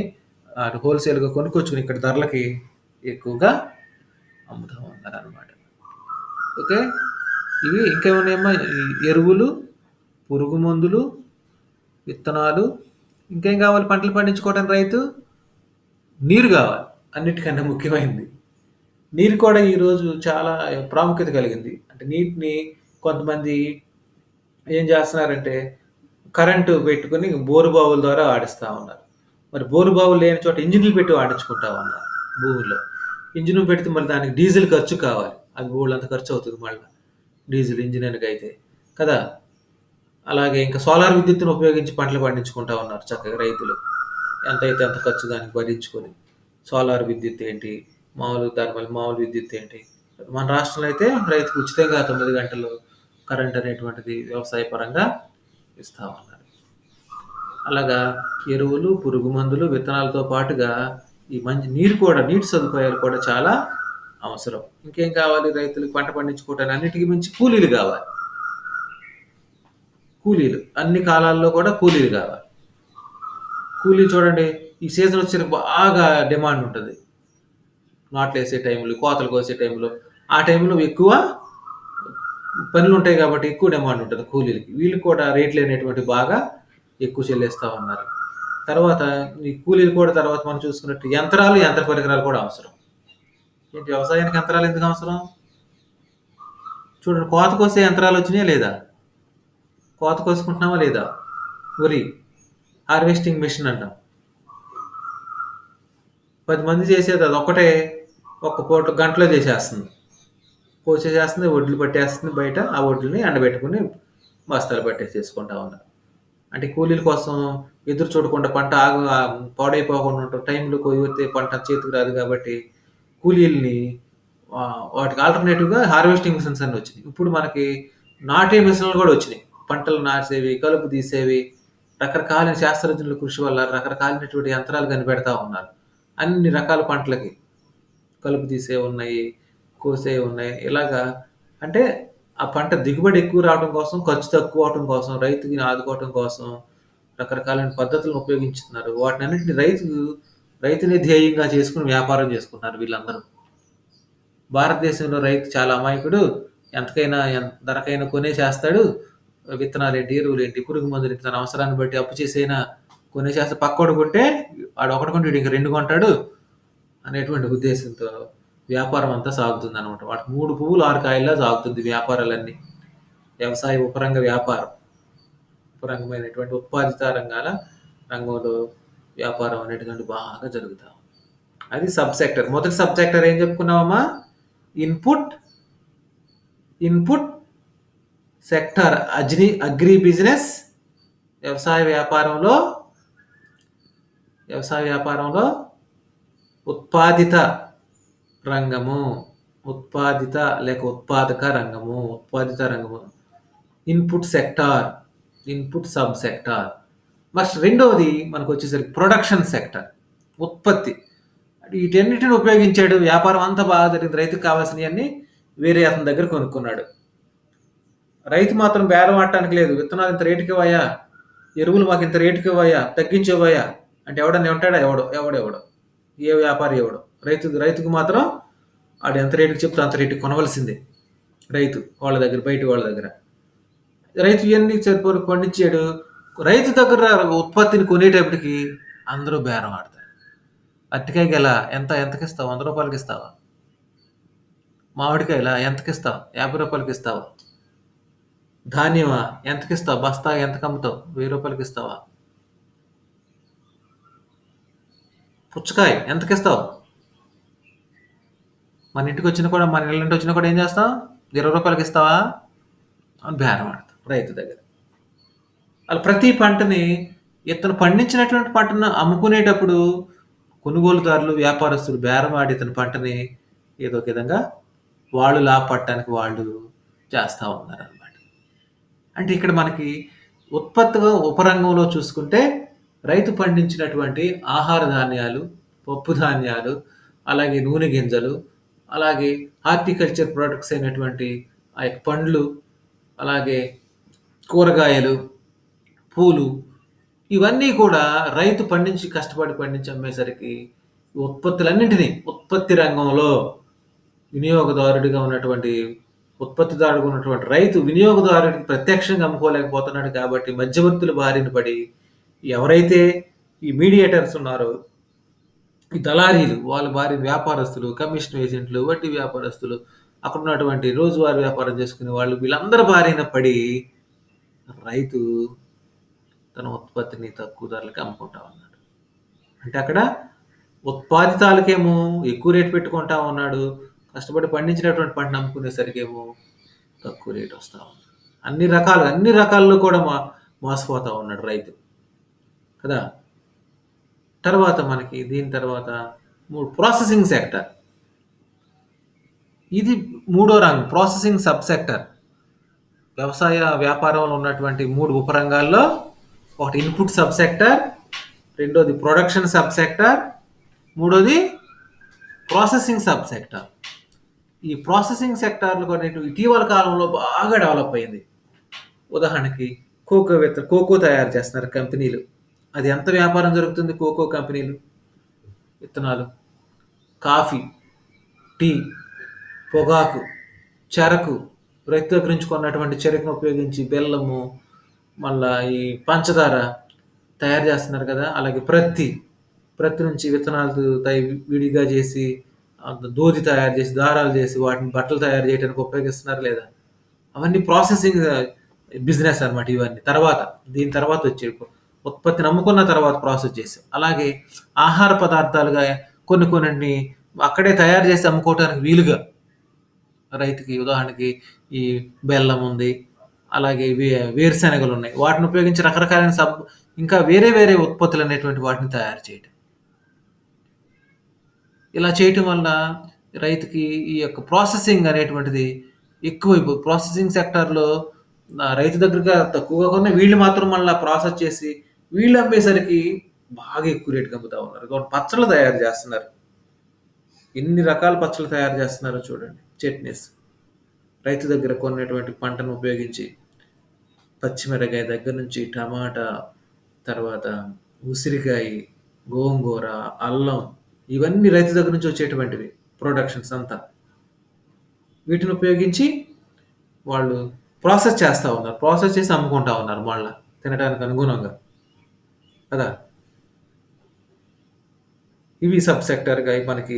అటు హోల్‌సేల్‌గా కొనుక్కొచ్చుకొని ఇక్కడ ధరలకి ఎక్కువగా అమ్ముతా ఉన్నారనమాట. ఓకే. ఇవి ఇంకేమున్నాయమ్మా? ఈ ఎరువులు, పురుగు మందులు, విత్తనాలు. ఇంకేం కావాలి పంటలు పండించుకోవడానికి రైతు? నీరు కావాలి. అన్నిటికన్నా ముఖ్యమైనది. నీరు కూడా ఈరోజు చాలా ప్రాముఖ్యత కలిగింది. అంటే నీటిని కొంతమంది ఏం చేస్తున్నారంటే కరెంటు పెట్టుకొని బోరు బావుల ద్వారా ఆడిస్తా ఉన్నారు. మరి బోరు బావులు లేని చోట ఇంజిన్‌లు పెట్టి ఆడించుకుంటా ఉన్నారు. భూమిలో. ఇంజిన్ పెడితే మళ్ళీ దానికి డీజిల్ ఖర్చు కావాలి. అది బోలెడంత ఖర్చు అవుతుంది మళ్ళా. డీజిల్ ఇంజినీర్‌కైతే. కదా! అలాగే ఇంకా సోలార్ విద్యుత్తును ఉపయోగించి పంటలు పండించుకుంటా ఉన్నారు చక్కగా రైతులు. ఎంతైతే అంత ఖర్చు దానికి భరించుకొని. సోలార్ విద్యుత్ ఏంటి? మామూలు విద్యుత్ ఏంటి? మన రాష్ట్రంలో అయితే రైతుకు ఉచితంగా 9 గంటలు కరెంట్ అనేటువంటిది వ్యవసాయ పరంగా ఇస్తా ఉన్నారు. అలాగా ఎరువులు, పురుగు మందులు, విత్తనాలతో పాటుగా ఈ మంచి నీటి సదుపాయాలు కూడా చాలా అవసరం. ఇంకేం కావాలి రైతులకు పంట పండించుకోవటానికి? అన్నిటికి మించి కూలీలు కావాలి. కూలీలు. అన్ని కాలాల్లో కూడా కూలీలు కావాలి. కూలీలు చూడండి, ఈ సీజన్ వచ్చేసరికి బాగా డిమాండ్ ఉంటుంది. నాట్లేసే టైంలో, కోతలు కోసే టైంలో. ఆ టైంలో ఎక్కువ పనులుంటాయి కాబట్టి ఎక్కువ డిమాండ్ ఉంటుంది కూలీలకి. వీళ్ళకి కూడా రేట్లు అనేటువంటివి బాగా ఎక్కువ చెల్లిస్తా ఉన్నారు. తర్వాత ఈ కూలీలు కూడా తర్వాత మనం చూసుకున్నట్టు యంత్రాలు, యంత్ర పరికరాలు కూడా అవసరం. ఏంటి వ్యవసాయానికి యంత్రాలు ఎందుకు అవసరం? చూడండి, కోత కోసే యంత్రాలు వచ్చినాయా లేదా? కోత కోసుకుంటున్నామా లేదా? వరి హార్వెస్టింగ్ మిషన్ అంటాం. 10 మంది చేసేది అది ఒక్కటే ఒక్క పూట గంటలో చేసేస్తుంది. కోసేసేస్తుంది, వడ్లు పట్టేస్తుంది బయట. ఆ వడ్లని ఎండబెట్టుకుని బస్తాలు పట్టేసేసుకుంటా ఉన్నారు. అంటే కూలీల కోసం ఎదురు చూడకుండా పంట పాడైపోకుండా ఉంటాం. టైంలో కొయ్యితే పంట చేతికి రాదు కాబట్టి కూలీలని వాటికి ఆల్టర్నేటివ్‌గా హార్వెస్టింగ్ మిషన్స్ అన్నీ వచ్చినాయి. ఇప్పుడు మనకి నాటే మిషన్లు కూడా వచ్చినాయి. పంటలు నాటేసేవి, కలుపు తీసేవి, రకరకాలైన శాస్త్రజ్ఞుల కృషి వల్ల రకరకాలైనటువంటి యంత్రాలు కనిపెడతా ఉన్నారు. అన్ని రకాల పంటలకి. కలుపు తీసేవి ఉన్నాయి, కోసేవి ఉన్నాయి. ఇలాగా అంటే ఆ పంట దిగుబడి ఎక్కువ రావడం కోసం, ఖర్చు తక్కువ అవడం కోసం, రైతుని ఆదుకోవటం కోసం రకరకాలైన పద్ధతులను ఉపయోగించుతున్నారు. వాటినన్నిటిని రైతుని ధ్యేయంగా చేసుకొని వ్యాపారం చేసుకుంటున్నారు వీళ్ళందరూ. భారతదేశంలో రైతు చాలా అమాయకుడు. ఎంతకైనా ధరకైనా కొనేసేస్తాడు. విత్తనాలేంటి, ఎరువులేంటి, పురుగు మందులేంటి తన అవసరాన్ని బట్టి అప్పు చేసైనా కొనేసేస్తే పక్కోడు కొంటే ఆడొకటి కొంటే వీడు ఇంక 2 కొంటాడు అనేటువంటి ఉద్దేశంతో వ్యాపారం అంతా సాగుతుందనమాట. వాటికి 3 పువ్వులు 6 కాయల్లా సాగుతుంది వ్యాపారాలన్నీ. వ్యవసాయ ఉపరంగ వ్యాపారం. ఉపరంగమైనటువంటి ఉత్పాదిత రంగంలో వ్యాపారం అనేటువంటిది బాగా జరుగుతా ఉంది. అది సబ్ సెక్టర్. మొదటి సబ్ సెక్టర్ ఏం చెప్పుకున్నామమ్మా? Input sector agri business. వ్యవసాయ వ్యాపారంలో ఉత్పాదిత రంగము. ఉత్పాదిత లేక ఉత్పాదక రంగము. Input sub sector. నెక్స్ట్ రెండవది మనకు వచ్చేసరికి ప్రొడక్షన్ సెక్టర్, ఉత్పత్తి. వీటన్నిటిని ఉపయోగించాడు. వ్యాపారం అంతా బాగా జరిగింది. రైతుకు కావాల్సినవన్నీ వేరే అతని దగ్గర కొనుక్కున్నాడు. రైతు మాత్రం బేరం ఆడటానికి లేదు. విత్తనాలు ఇంత రేటుకి ఇవ్వయా, ఎరువులు మాకు ఇంత రేటుకి ఇవ్వయా, తగ్గించివ్వయా అంటే ఎవడన్నా ఉంటాడా? ఎవడో ఏ వ్యాపారి ఎవడో. రైతుకు మాత్రం ఆడు ఎంత రేటుకి చెప్తే అంత రేటుకి కొనవలసిందే. రైతు వాళ్ళ దగ్గర, బయట వాళ్ళ దగ్గర. రైతు ఇవన్నీ సరిపోరు పండించాడు. రైతు దగ్గర ఉత్పత్తిని కొనేటప్పటికి అందరూ బేరం ఆడతారు. అరటికాయకి ఎలా ఎంతకిస్తావు? 100 రూపాయలకి ఇస్తావా? మామిడికాయలా ఎంతకిస్తావు? 50 రూపాయలకి ఇస్తావా? ధాన్యమా ఎంతకిస్తావు? బస్తా ఎంతకు అమ్ముతావు? 1000 రూపాయలకి ఇస్తావా? పుచ్చకాయ ఎంతకిస్తావు? మన ఇళ్ళంటి వచ్చినా కూడా ఏం చేస్తాం? 20 రూపాయలకి ఇస్తావా అని బేరం ఆడతాం రైతు దగ్గర. అలా ప్రతి పంటని ఇతను పండించినటువంటి పంటను అమ్ముకునేటప్పుడు కొనుగోలుదారులు, వ్యాపారస్తులు బేరం ఆడి ఇతని పంటని ఏదో ఒక విధంగా వాళ్ళు లాభపడటానికి వాళ్ళు చేస్తూ ఉన్నారనమాట. అంటే ఇక్కడ మనకి ఉత్పత్తిగా ఉపరంగంలో చూసుకుంటే రైతు పండించినటువంటి ఆహార ధాన్యాలు, పప్పు ధాన్యాలు, అలాగే నూనె గింజలు, అలాగే హార్టికల్చర్ ప్రొడక్ట్స్ అయినటువంటి ఆ యొక్క పండ్లు, అలాగే కూరగాయలు, పూలు, ఇవన్నీ కూడా రైతు కష్టపడి పండించి అమ్మేసరికి ఉత్పత్తులన్నింటినీ ఉత్పత్తి రంగంలో వినియోగదారుడిగా ఉన్నటువంటి రైతు వినియోగదారుడికి ప్రత్యక్షంగా అమ్ముకోలేకపోతున్నాడు కాబట్టి మధ్యవర్తుల బారిన పడి ఎవరైతే ఈ మీడియేటర్స్ ఉన్నారో, ఈ దళారీలు, వాళ్ళ వ్యాపారస్తులు, కమిషన్ ఏజెంట్లు, వడ్డీ వ్యాపారస్తులు, అక్కడ ఉన్నటువంటి రోజువారీ వ్యాపారం చేసుకునే వాళ్ళు, వీళ్ళందరి బారిన పడి రైతు తన ఉత్పత్తిని తక్కువ ధరలకి అమ్ముకుంటా ఉన్నాడు. అంటే అక్కడ ఉత్పాదితాలకేమో ఎక్కువ రేటు పెట్టుకుంటా ఉన్నాడు. కష్టపడి పండించినటువంటి పంటను అమ్ముకునేసరికేమో తక్కువ రేట్ వస్తా ఉంది. అన్ని రకాల్లో కూడా మోసపోతా ఉన్నాడు రైతు. కదా! తర్వాత మనకి దీని తర్వాత ప్రాసెసింగ్ సెక్టర్. ఇది మూడో రంగం. Processing sub sector. వ్యవసాయ వ్యాపారంలో ఉన్నటువంటి 3 ఉపరంగాల్లో ఒకటి ఇన్పుట్ సబ్ సెక్టర్, రెండోది ప్రొడక్షన్ సబ్ సెక్టర్, మూడోది ప్రాసెసింగ్ సబ్ సెక్టర్. ఈ ప్రాసెసింగ్ సెక్టార్లు కొన్నిటి ఇటీవల కాలంలో బాగా డెవలప్ అయింది. ఉదాహరణకి కోకో తయారు చేస్తున్నారు కంపెనీలు. అది ఎంత వ్యాపారం జరుగుతుంది కోకో కంపెనీలు? విత్తనాలు, కాఫీ, టీ, పొగాకు, చెరకు, రైతు దగ్గర నుంచి కొన్నటువంటి చెరుకును ఉపయోగించి బెల్లము, మళ్ళా ఈ పంచదార తయారు చేస్తున్నారు కదా! అలాగే ప్రత్తి నుంచి విత్తనాలు విడిగా చేసి దూది తయారు చేసి, దారాలు చేసి వాటిని బట్టలు తయారు చేయడానికి ఉపయోగిస్తున్నారు లేదా? అవన్నీ ప్రాసెసింగ్ బిజినెస్ అనమాట ఇవన్నీ. దీని తర్వాత వచ్చే ఉత్పత్తిని అమ్ముకున్న తర్వాత ప్రాసెస్ చేసాం. అలాగే ఆహార పదార్థాలుగా కొన్నిటిని అక్కడే తయారు చేసి అమ్ముకోవడానికి వీలుగా రైతుకి ఉదాహరణకి ఈ బెల్లం ఉంది. అలాగే వేరుశెనగలు ఉన్నాయి. వాటిని ఉపయోగించి రకరకాలైన ఇంకా వేరే ఉత్పత్తులు అనేటువంటి వాటిని తయారు చేయటం. ఇలా చేయటం వల్ల రైతుకి ఈ యొక్క ప్రాసెసింగ్ అనేటువంటిది ప్రాసెసింగ్ సెక్టార్‌లో రైతు దగ్గరగా తక్కువగా కొన్న వీళ్ళు మాత్రం మళ్ళా ప్రాసెస్ చేసి వీళ్ళు అమ్మేసరికి బాగా ఎక్కువ రేట్‌కి అమ్ముతా ఉన్నారు. పచ్చళ్ళు తయారు చేస్తున్నారు. ఎన్ని రకాల పచ్చళ్ళు తయారు చేస్తున్నారో చూడండి. చట్నీస్. రైతు దగ్గర కొన్నటువంటి పంటను ఉపయోగించి పచ్చిమిరపకాయ దగ్గర నుంచి టమాటా, తర్వాత ఉసిరికాయ, గోంగూర, అల్లం ఇవన్నీ రైతు దగ్గర నుంచి వచ్చేటువంటివి ప్రొడక్షన్స్ అంతా. వీటిని ఉపయోగించి వాళ్ళు ప్రాసెస్ చేస్తా ఉన్నారు. ప్రాసెస్ చేసి అమ్ముకుంటా ఉన్నారు మళ్ళా తినడానికి అనుగుణంగా. కదా! ఇవి సబ్ సెక్టర్‌గా మనకి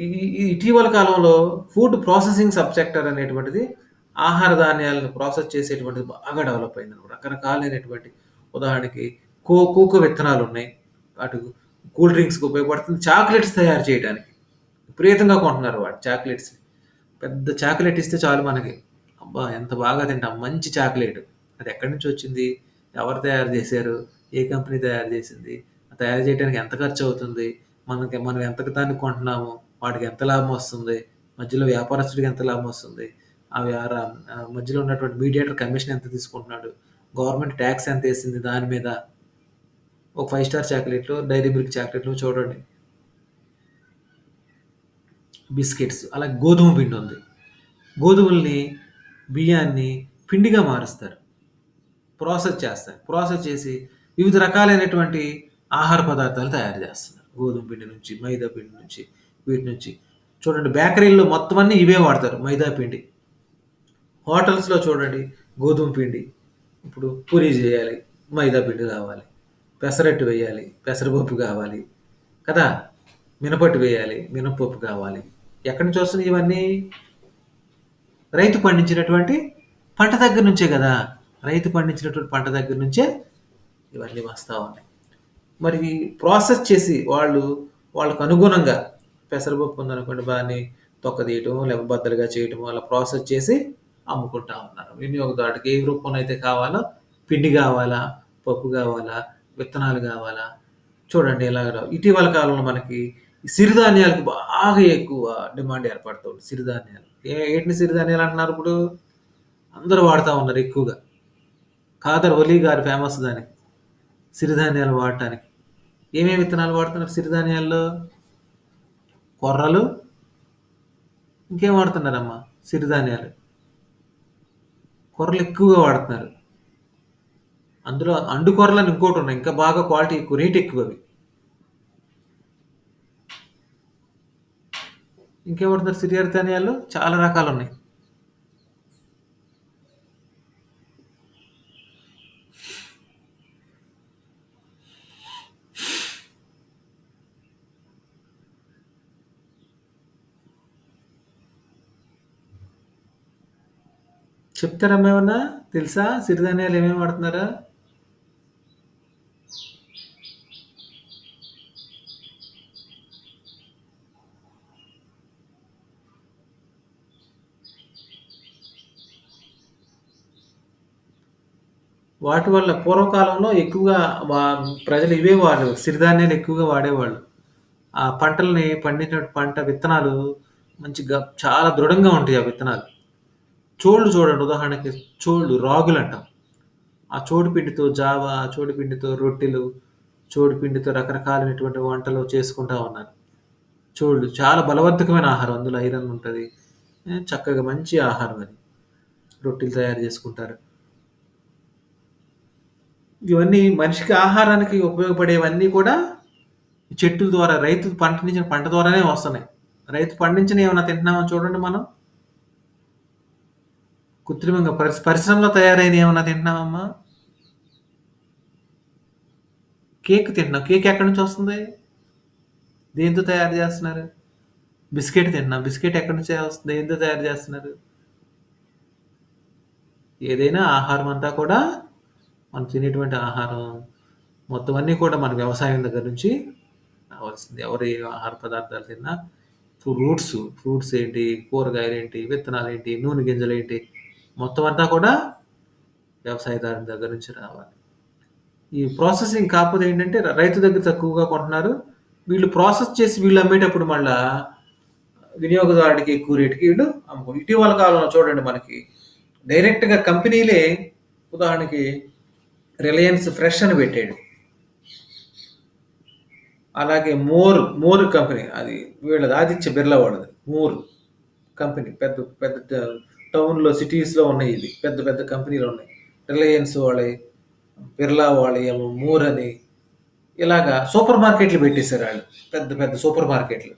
ఈ ఇటీవల కాలంలో ఫుడ్ ప్రాసెసింగ్ సబ్ సెక్టర్ అనేటువంటిది ఆహార ధాన్యాలను ప్రాసెస్ చేసేటువంటిది బాగా డెవలప్ అయిందనమాట. రకరకాలైనటువంటి ఉదాహరణకి కోకో విత్తనాలున్నాయి. అటు కూల్ డ్రింక్స్‌కి ఉపయోగపడుతుంది. చాక్లెట్స్ తయారు చేయడానికి. విపరీతంగా కొంటున్నారు చాక్లెట్స్‌ని. పెద్ద చాక్లెట్ ఇస్తే చాలు మనకి. అబ్బా! ఎంత బాగా తింటాం. మంచి చాక్లెట్. అది ఎక్కడి నుంచి వచ్చింది? ఎవరు తయారు చేశారు? ఏ కంపెనీ తయారు చేసింది? తయారు చేయడానికి ఎంత ఖర్చవుతుంది? మనం ఎంతకు దాన్ని కొంటున్నాము? వాడికి ఎంత లాభం వస్తుంది? మధ్యలో వ్యాపారస్తుడికి ఎంత లాభం వస్తుంది? మధ్యలో ఉన్నటువంటి మీడియేటర్ కమిషన్ ఎంత తీసుకుంటున్నాడు? గవర్నమెంట్ ట్యాక్స్ ఎంతేసింది దాని మీద? ఒక 5 స్టార్ చాక్లెట్‌లు, డైరీ మిల్క్ చాక్లెట్‌లు చూడండి. బిస్కెట్స్. అలాగే గోధుమ పిండి ఉంది. గోధుమల్ని, బియ్యాన్ని పిండిగా మారుస్తారు. ప్రాసెస్ చేస్తారు. ప్రాసెస్ చేసి వివిధ రకాలైనటువంటి ఆహార పదార్థాలు తయారు చేస్తున్నారు. గోధుమ పిండి నుంచి, మైదా పిండి నుంచి, వీటి నుంచి. చూడండి బేకరీల్లో మొత్తం అన్నీ ఇవే వాడతారు. మైదా పిండి. హోటల్స్‌లో చూడండి గోధుమ పిండి. ఇప్పుడు పూరీ చేయాలి. మైదా పిండి కావాలి. పెసరట్టు వేయాలి. పెసరపప్పు కావాలి. కదా! మినపట్టు వేయాలి. మినపప్పు కావాలి. ఎక్కడి నుంచి వస్తున్నాయి ఇవన్నీ? రైతు పండించినటువంటి పంట దగ్గర నుంచే కదా! రైతు పండించినటువంటి పంట దగ్గర నుంచే ఇవన్నీ వస్తా ఉన్నాయి. మరి ప్రాసెస్ చేసి వాళ్ళకు అనుగుణంగా పెసరపప్పు ఉందనుకోండి దాన్ని తొక్కదీయటమో, లేకపోతే బద్దలుగా చేయటమో అలా ప్రాసెస్ చేసి అమ్ముకుంటా ఉన్నారు. వినియోగదారుడికి ఏ రూపంలో అయితే కావాలో పిండి కావాలా, పప్పు కావాలా, విత్తనాలు కావాలా చూడండి ఇలాగ ఇటీవల కాలంలో మనకి సిరిధాన్యాలకు బాగా ఎక్కువ డిమాండ్ ఏర్పడుతుంది. సిరిధాన్యాలు. ఏంటి సిరిధాన్యాలు అంటున్నారు ఇప్పుడు? అందరూ వాడుతా ఉన్నారు ఎక్కువగా. ఖాదర్ ఒలీ గారు ఫేమస్ దానికి. సిరిధాన్యాలు వాడటానికి. ఏమేమి విత్తనాలు వాడుతున్నారు సిరిధాన్యాల్లో? కొర్రలు, ఇంకేం వాడుతున్నారమ్మా సిరిధాన్యాలు? కొర్రలు ఎక్కువగా వాడుతున్నారు. అందులో అండు కొర్రలని ఇంకోటి ఉన్నాయి. ఇంకా బాగా క్వాలిటీ ఎక్కువ, రేట్ ఎక్కువ అవి. ఇంకేం వాడుతున్నారు సిరిధాన్యాలు? చాలా రకాలు ఉన్నాయి. చెప్తారమ్మా ఏమన్నా? తెలుసా సిరిధాన్యాలు ఏమేమి వాడుతున్నారా? వాటి వల్ల పూర్వకాలంలో ఎక్కువగా వా ప్రజలు ఇవే సిరిధాన్యాలు ఎక్కువగా వాడేవాళ్ళు. ఆ పంటల్ని పండించిన పంట విత్తనాలు చాలా దృఢంగా ఉంటాయి ఆ విత్తనాలు. చోళ్ళు చూడండి ఉదాహరణకి చోళ్ళు, రాగులంటాం. ఆ చోడు పిండితో జావ, చోడు పిండితో రొట్టెలు, చోడు పిండితో రకరకాలైనటువంటి వంటలు చేసుకుంటా ఉన్నారు. చోళ్ళు చాలా బలవర్ధకమైన ఆహారం. అందులో ఐరన్ ఉంటది. చక్కగా మంచి ఆహారం అది. రొట్టెలు తయారు చేసుకుంటారు. ఇవన్నీ మనిషికి ఆహారానికి ఉపయోగపడేవన్నీ కూడా ఈ చెట్టుల ద్వారా రైతు పండించిన పంట ద్వారానే వస్తున్నాయి. రైతు పండించినవి ఏమన్నా తింటున్నామా చూడండి మనం. కృత్రిమంగా పరిశ్రమలో తయారైనవి ఏమన్నా తింటున్నామమ్మా? కేక్ తింటున్నాం. కేక్ ఎక్కడి నుంచి వస్తుంది? దేంతో తయారు చేస్తున్నారు? బిస్కెట్ తింటున్నాం. బిస్కెట్ ఎక్కడి నుంచి వస్తుంది? దేంతో తయారు చేస్తున్నారు? ఏదైనా ఆహారం అంతా కూడా మనం తినేటువంటి ఆహారం మొత్తం అన్నీ కూడా మన వ్యవసాయం దగ్గర నుంచి రావాల్సింది. ఎవరు ఏ ఆహార పదార్థాలు తిన్నా ఫ్రూట్స్ ఏంటి, కూరగాయలేంటి, విత్తనాలేంటి, నూనె గింజలేంటి, మొత్తం అంతా కూడా వ్యవసాయదారుని దగ్గర నుంచి రావాలి. ఈ ప్రాసెసింగ్ కాకపోతే ఏంటంటే రైతు దగ్గర తక్కువగా కొంటున్నారు. వీళ్ళు ప్రాసెస్ చేసి వీళ్ళు అమ్మేటప్పుడు మళ్ళా వినియోగదారుడికి ఎక్కువ రేటుకి వీళ్ళు అమ్ముకుంటారు. ఇటీవల కాలంలో చూడండి మనకి డైరెక్ట్‌గా కంపెనీలే ఉదాహరణకి రిలయన్స్ ఫ్రెష్ అని పెట్టాడు. అలాగే మోర్ కంపెనీ అది వీళ్ళది ఆదిత్య బిర్లా వాళ్ళది. మోర్ కంపెనీ పెద్ద పెద్ద టౌన్‌లో సిటీస్‌లో ఉన్నాయి ఇవి. పెద్ద పెద్ద కంపెనీలు ఉన్నాయి. రిలయన్స్ వాళ్ళయి, బిర్లా వాళ్ళయేమో మోర్ అని ఇలాగా సూపర్ మార్కెట్లు పెట్టేశారు ఆళ్ళు. పెద్ద పెద్ద సూపర్ మార్కెట్లు.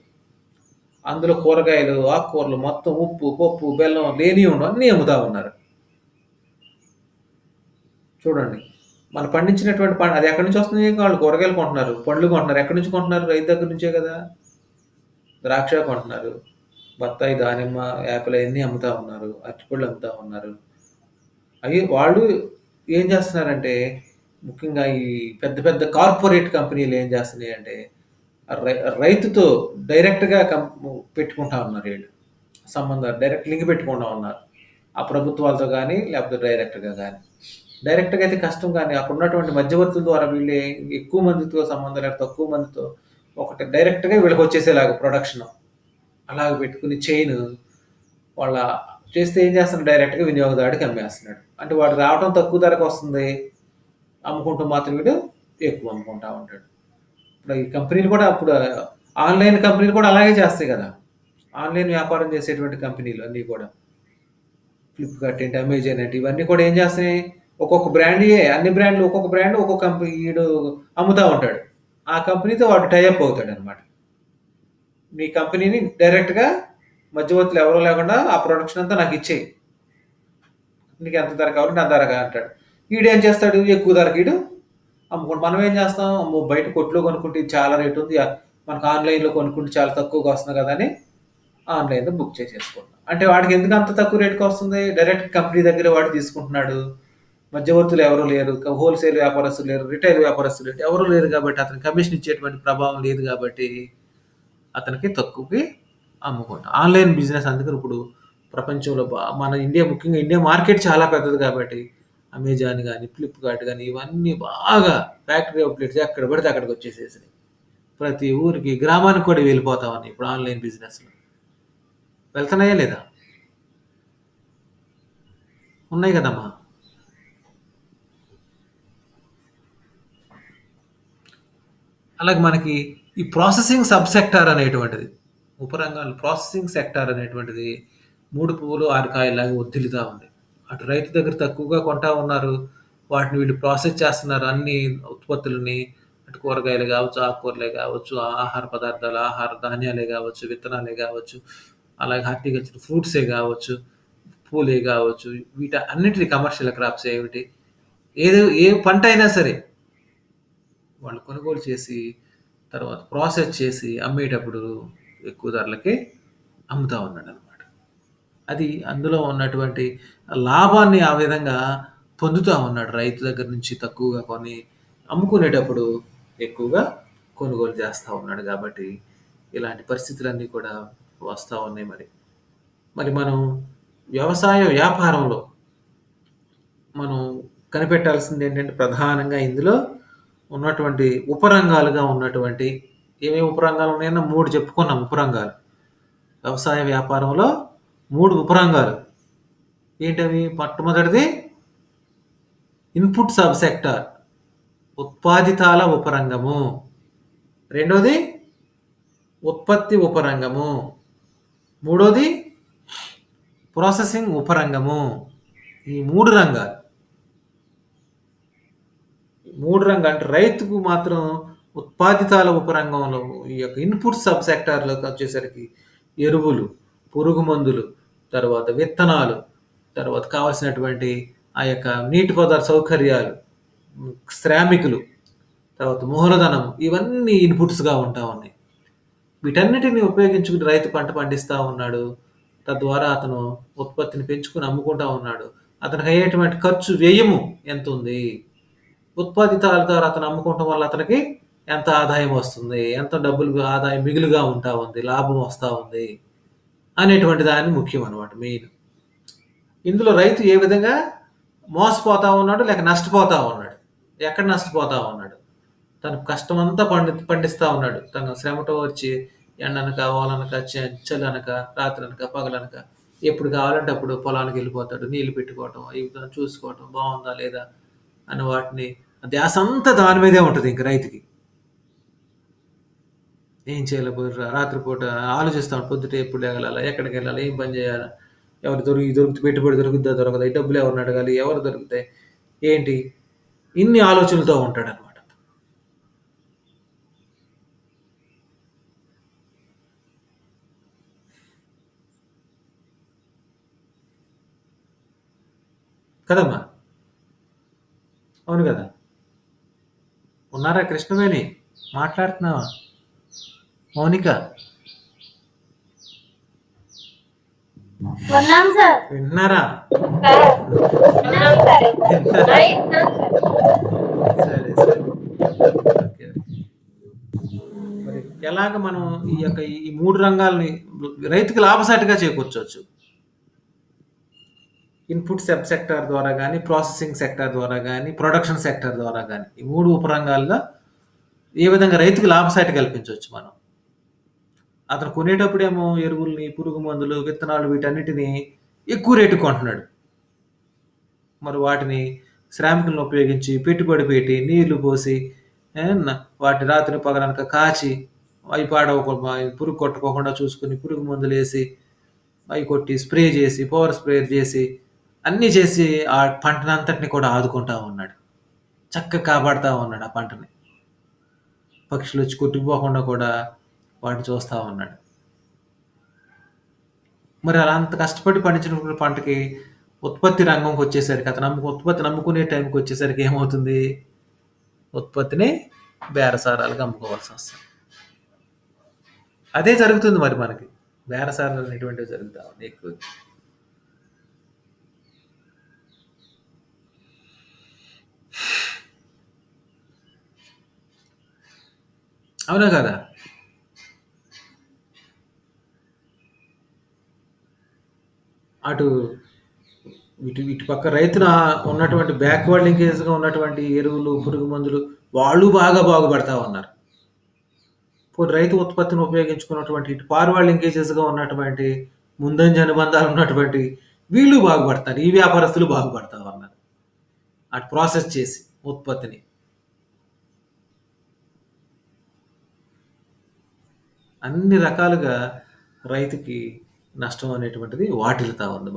అందులో కూరగాయలు, ఆకుకూరలు మొత్తం ఉప్పు, పప్పు, బెల్లం లేనియి ఉండవు. అన్నీ అమ్ముతా ఉన్నారు. చూడండి. మనం పండించినటువంటి అది ఎక్కడి నుంచి వస్తుంది? వాళ్ళు కూరగాయలు కొంటున్నారు. పండ్లు కొంటున్నారు. ఎక్కడి నుంచి కొంటున్నారు? రైతు దగ్గర నుంచే కదా! ద్రాక్ష కొంటున్నారు. బత్తాయి, దానిమ్మ, యాపిల్ అయన్నీ అమ్ముతా ఉన్నారు. అరటిపళ్ళు అమ్ముతా ఉన్నారు. వాళ్ళు ఏం చేస్తున్నారంటే ముఖ్యంగా ఈ పెద్ద పెద్ద కార్పొరేట్ కంపెనీలు ఏం చేస్తున్నాయంటే రైతుతో డైరెక్ట్‌గా పెట్టుకుంటా ఉన్నారు ఈళ్ళు. సంబంధాలు డైరెక్ట్ లింక్ పెట్టుకుంటా ఉన్నారు. ఆ ప్రభుత్వాలతో గానీ, లేకపోతే డైరెక్ట్‌గా గానీ. డైరెక్ట్‌గా అయితే కష్టం గానీ, అక్కడ ఉన్నటువంటి మధ్యవర్తుల ద్వారా వీళ్ళే ఎక్కువ మందితో సంబంధం లేక తక్కువ మందితో ఒకటి డైరెక్ట్‌గా వీళ్ళకొచ్చేసేలాగా ప్రొడక్షను. అలాగ పెట్టుకుని వాళ్ళ చేస్తే ఏం చేస్తున్నాడు డైరెక్ట్‌గా వినియోగదారుడికి అమ్మేస్తున్నాడు. అంటే వాడు రావటం తక్కువ ధరకొస్తుంది. అమ్ముకుంటూ మాత్రం వీడు ఎక్కువ అమ్ముకుంటా ఉంటాడు. ఇప్పుడు ఈ కంపెనీలు కూడా ఆన్‌లైన్ కంపెనీలు కూడా అలాగే చేస్తాయి కదా! ఆన్‌లైన్ వ్యాపారం చేసేటువంటి కంపెనీలు అన్నీ కూడా. ఫ్లిప్‌కార్ట్ ఏంటి, అమెజాన్ ఏంటి ఇవన్నీ కూడా ఏం చేస్తున్నాయి? ఒక్కొక్క అన్ని బ్రాండ్‌లు ఒక్కొక్క బ్రాండ్ ఒక్కొక్క ఈడు అమ్ముతా ఉంటాడు. ఆ కంపెనీతో వాడు టై అప్ అవుతాడనమాట. మీ కంపెనీని డైరెక్ట్‌గా మధ్యవర్తులు ఎవరు లేకుండా ఆ ప్రొడక్షన్ అంతా నాకిచ్చేయి. నీకు ఎంత ధర కావాలంటే ఆ ధరగా అంటాడు. ఈడేం చేస్తాడు? ఎక్కువ ధరకి మనం ఏం చేస్తాం? అమ్మో! బయట కొట్టులో కొనుక్కుంటే ఇది చాలా రేట్ ఉంది. మనకు ఆన్‌లైన్‌లో కొనుక్కుంటే చాలా తక్కువగా వస్తుంది కదా! అని ఆన్‌లైన్‌లో బుక్ చేసేసుకుంటాం. అంటే వాడికి ఎందుకు అంత తక్కువ రేట్‌కి వస్తుంది? డైరెక్ట్ కంపెనీ దగ్గర వాడు తీసుకుంటున్నాడు. మధ్యవర్తులు ఎవరు లేరు. హోల్‌సేల్ వ్యాపారస్తులు లేరు. రిటైల్ వ్యాపారస్తులు లేరు. ఎవరు లేరు కాబట్టి అతనికి కమిషన్ ఇచ్చేటువంటి ప్రభావం లేదు కాబట్టి అతనికి తక్కువకి అమ్ముకుంటాం. ఆన్‌లైన్ బిజినెస్ అందుకని ఇప్పుడు ప్రపంచంలో మన ముఖ్యంగా ఇండియా మార్కెట్ చాలా పెద్దది కాబట్టి అమెజాన్ గాని, ఫ్లిప్‌కార్ట్ గాని ఇవన్నీ బాగా ఫ్యాక్టరీ అవుట్‌లెట్స్ ఎక్కడ పడితే అక్కడికొచ్చేసేసినాయి. ప్రతి ఊరికి, గ్రామానికి కూడా వెళ్ళిపోతా ఉన్నాయి ఇప్పుడు ఆన్‌లైన్ బిజినెస్‌లు. వెళ్తున్నాయా లేదా? ఉన్నాయి కదమ్మా! అలాగే మనకి ఈ ప్రాసెసింగ్ సబ్ సెక్టార్ అనేటువంటిది ఉపరంగాలు ప్రాసెసింగ్ సెక్టార్ అనేటువంటిది 3 పువ్వులు 6 కాయల్లాగా వర్ధిల్లుతా ఉంది. అటు రైతు దగ్గర తక్కువగా కొంటా ఉన్నారు. వాటిని వీళ్ళు ప్రాసెస్ చేస్తున్నారు అన్ని ఉత్పత్తులని. అటు కూరగాయలు కావచ్చు, ఆకుకూరలే కావచ్చు, ఆహార పదార్థాలు, ఆహార ధాన్యాలే కావచ్చు, విత్తనాలే కావచ్చు, అలాగే హార్టికల్చర్ ఫ్రూట్సే కావచ్చు, పూలే కావచ్చు, అన్నిటిని కమర్షియల్ క్రాప్స్ ఏమిటి ఏ పంట అయినా సరే వాళ్ళు కొనుగోలు చేసి, తర్వాత ప్రాసెస్ చేసి అమ్మేటప్పుడు ఎక్కువ ధరలకి అమ్ముతా ఉన్నాడనమాట. అది అందులో ఉన్నటువంటి లాభాన్ని ఆ విధంగా పొందుతా ఉన్నాడు. రైతు దగ్గర నుంచి తక్కువగా కొని అమ్ముకునేటప్పుడు ఎక్కువగా కొనుగోలు చేస్తా ఉన్నాడు కాబట్టి, ఇలాంటి పరిస్థితులన్నీ కూడా వస్తా ఉన్నాయి మరి. మరి మనం వ్యవసాయ వ్యాపారంలో మనం కనిపెట్టాల్సింది ఏంటంటే ప్రధానంగా ఇందులో ఉన్నటువంటి ఉపరంగాలుగా ఉన్నటువంటి ఏమేమి ఉపరంగాలు ఉన్నాయన్నా 3 చెప్పుకున్నాం ఉపరంగాలు. వ్యవసాయ వ్యాపారంలో 3 ఉపరంగాలు. ఏంటవి? మొట్టమొదటిది ఇన్పుట్ సబ్ సెక్టార్ ఉత్పాదితాల ఉపరంగము. రెండోది ఉత్పత్తి ఉపరంగము. మూడోది ప్రాసెసింగ్ ఉపరంగము. ఈ 3 రంగాలు. 3 రంగాలు అంటే రైతుకు మాత్రం ఉత్పాదితాల ఉపరంగంలో ఈ యొక్క ఇన్పుట్ సబ్ సెక్టార్లోకి వచ్చేసరికి ఎరువులు, పురుగు మందులు, తర్వాత విత్తనాలు, తర్వాత కావాల్సినటువంటి ఆ యొక్క నీటి పదార్థ సౌకర్యాలు, శ్రామికులు, తర్వాత మూలధనం, ఇవన్నీ ఇన్పుట్స్గా ఉంటా ఉన్నాయి. వీటన్నిటిని ఉపయోగించుకుని రైతు పంట పండిస్తూ ఉన్నాడు. తద్వారా అతను ఉత్పత్తిని పెంచుకుని అమ్ముకుంటా ఉన్నాడు. అతనికి అయ్యేటువంటి ఖర్చు వ్యయము ఎంత ఉంది, ఉత్పాదితాల ద్వారా అతను అమ్ముకోవటం వల్ల అతనికి ఎంత ఆదాయం వస్తుంది, ఎంత డబ్బులు ఆదాయం మిగులుగా ఉంటా ఉంది, లాభం వస్తూ ఉంది అనేటువంటి దాన్ని ముఖ్యం అనమాట మెయిన్. ఇందులో రైతు ఏ విధంగా మోసపోతా ఉన్నాడు లేక నష్టపోతా ఉన్నాడు, ఎక్కడ నష్టపోతా ఉన్నాడు, తన కష్టం అంతా పండిస్తూ ఉన్నాడు. తన శ్రమతో వచ్చి ఎండనక వాలనక చలనక రాత్రనక పగలనక ఎప్పుడు కావాలంటే అప్పుడు పొలానికి వెళ్ళిపోతాడు. నీళ్లు పెట్టుకోవటం, ఇవి చూసుకోవటం, బాగుందా లేదా అని వాటిని ధ్యాస అంతా దాని మీదే ఉంటుంది ఇంక రైతుకి. ఏం చేయాలి, రాత్రిపూట ఆలోచిస్తాను, పొద్దుట ఎప్పుడు లేగలాలా, ఎక్కడికి వెళ్ళాలి, ఏం పని చేయాలి, ఎవరు దొరుకుతుంది, పెట్టుబడి దొరుకుతుందా దొరకదా, ఈ డబ్బులు ఎవరిని అడగాలి, ఎవరు దొరుకుతాయి ఏంటి, ఇన్ని ఆలోచనలతో ఉంటాడు అనమాట. కదమ్మా? అవును కదా. ఉన్నారా కృష్ణవేణి? మాట్లాడుతున్నావా? మౌనిక ఉన్నాం సార్. వింటున్నారా? ఉన్నాం సార్. వింటున్నారా? వింటున్నాం సార్. సరే సరే. ఓకే. మరి ఎలాగ మనం ఈ యొక్క ఈ 3 రంగాల్ని రైతుకి లాభసాటిగా చేకూర్చవచ్చు? ఇన్పుట్ సబ్ సెక్టార్ ద్వారా కానీ, ప్రాసెసింగ్ సెక్టార్ ద్వారా కానీ, ప్రొడక్షన్ సెక్టార్ ద్వారా కానీ, ఈ 3 ఉపరంగాల్లో ఏ విధంగా రైతుకి లాభసాటి కల్పించవచ్చు మనం? అతను కొనేటప్పుడేమో ఎరువుల్ని, పురుగు మందులు, విత్తనాలు వీటన్నిటిని ఎక్కువ రేటు కొంటున్నాడు. మరి వాటిని శ్రామికులను ఉపయోగించి పెట్టుబడి పెట్టి నీళ్లు పోసి వాటి రాత్రి పగలనక కాచి అవి పురుగు కొట్టుకోకుండా చూసుకుని పురుగు మందులు వేసి అవి కొట్టి స్ప్రే చేసి పవర్ స్ప్రే చేసి అన్నీ చేసి ఆ పంటనంతటిని కూడా ఆదుకుంటా ఉన్నాడు. చక్కగా కాపాడుతూ ఉన్నాడు ఆ పంటని. పక్షులు వచ్చి కొట్టుకుపోకుండా కూడా వాటిని చూస్తూ ఉన్నాడు. మరి అలా అంత కష్టపడి పండించినటువంటి పంటకి ఉత్పత్తి రంగంకి వచ్చేసరికి ఉత్పత్తి నమ్ముకునే టైంకి వచ్చేసరికి ఏమవుతుంది? ఉత్పత్తిని బేరసారాలుగా అమ్ముకోవాల్సి వస్తుంది. అదే జరుగుతుంది మరి మనకి. బేరసారాలు అనేటువంటివి జరుగుతూ ఉన్నాయి ఎక్కువ. అవునా కదా? అటు ఇటు పక్క రైతున ఉన్నటువంటి బ్యాక్వర్డ్ లింకేజ్గా ఉన్నటువంటి ఎరువులు, పురుగు మందులు వాళ్ళు బాగా బాగుపడతా ఉన్నారు. ఇప్పుడు రైతు ఉత్పత్తిని ఉపయోగించుకున్నటువంటి ఇటు ఫార్వర్డ్ లింకేజెస్గా ఉన్నటువంటి ముందంజ అనుబంధాలు ఉన్నటువంటి వీళ్ళు బాగుపడతారు. ఈ వ్యాపారస్తులు బాగుపడతా ఉన్నారు అటు ప్రాసెస్ చేసి ఉత్పత్తిని. అన్ని రకాలుగా రైతుకి నష్టం అనేటువంటిది వాటిల్తా ఉంది.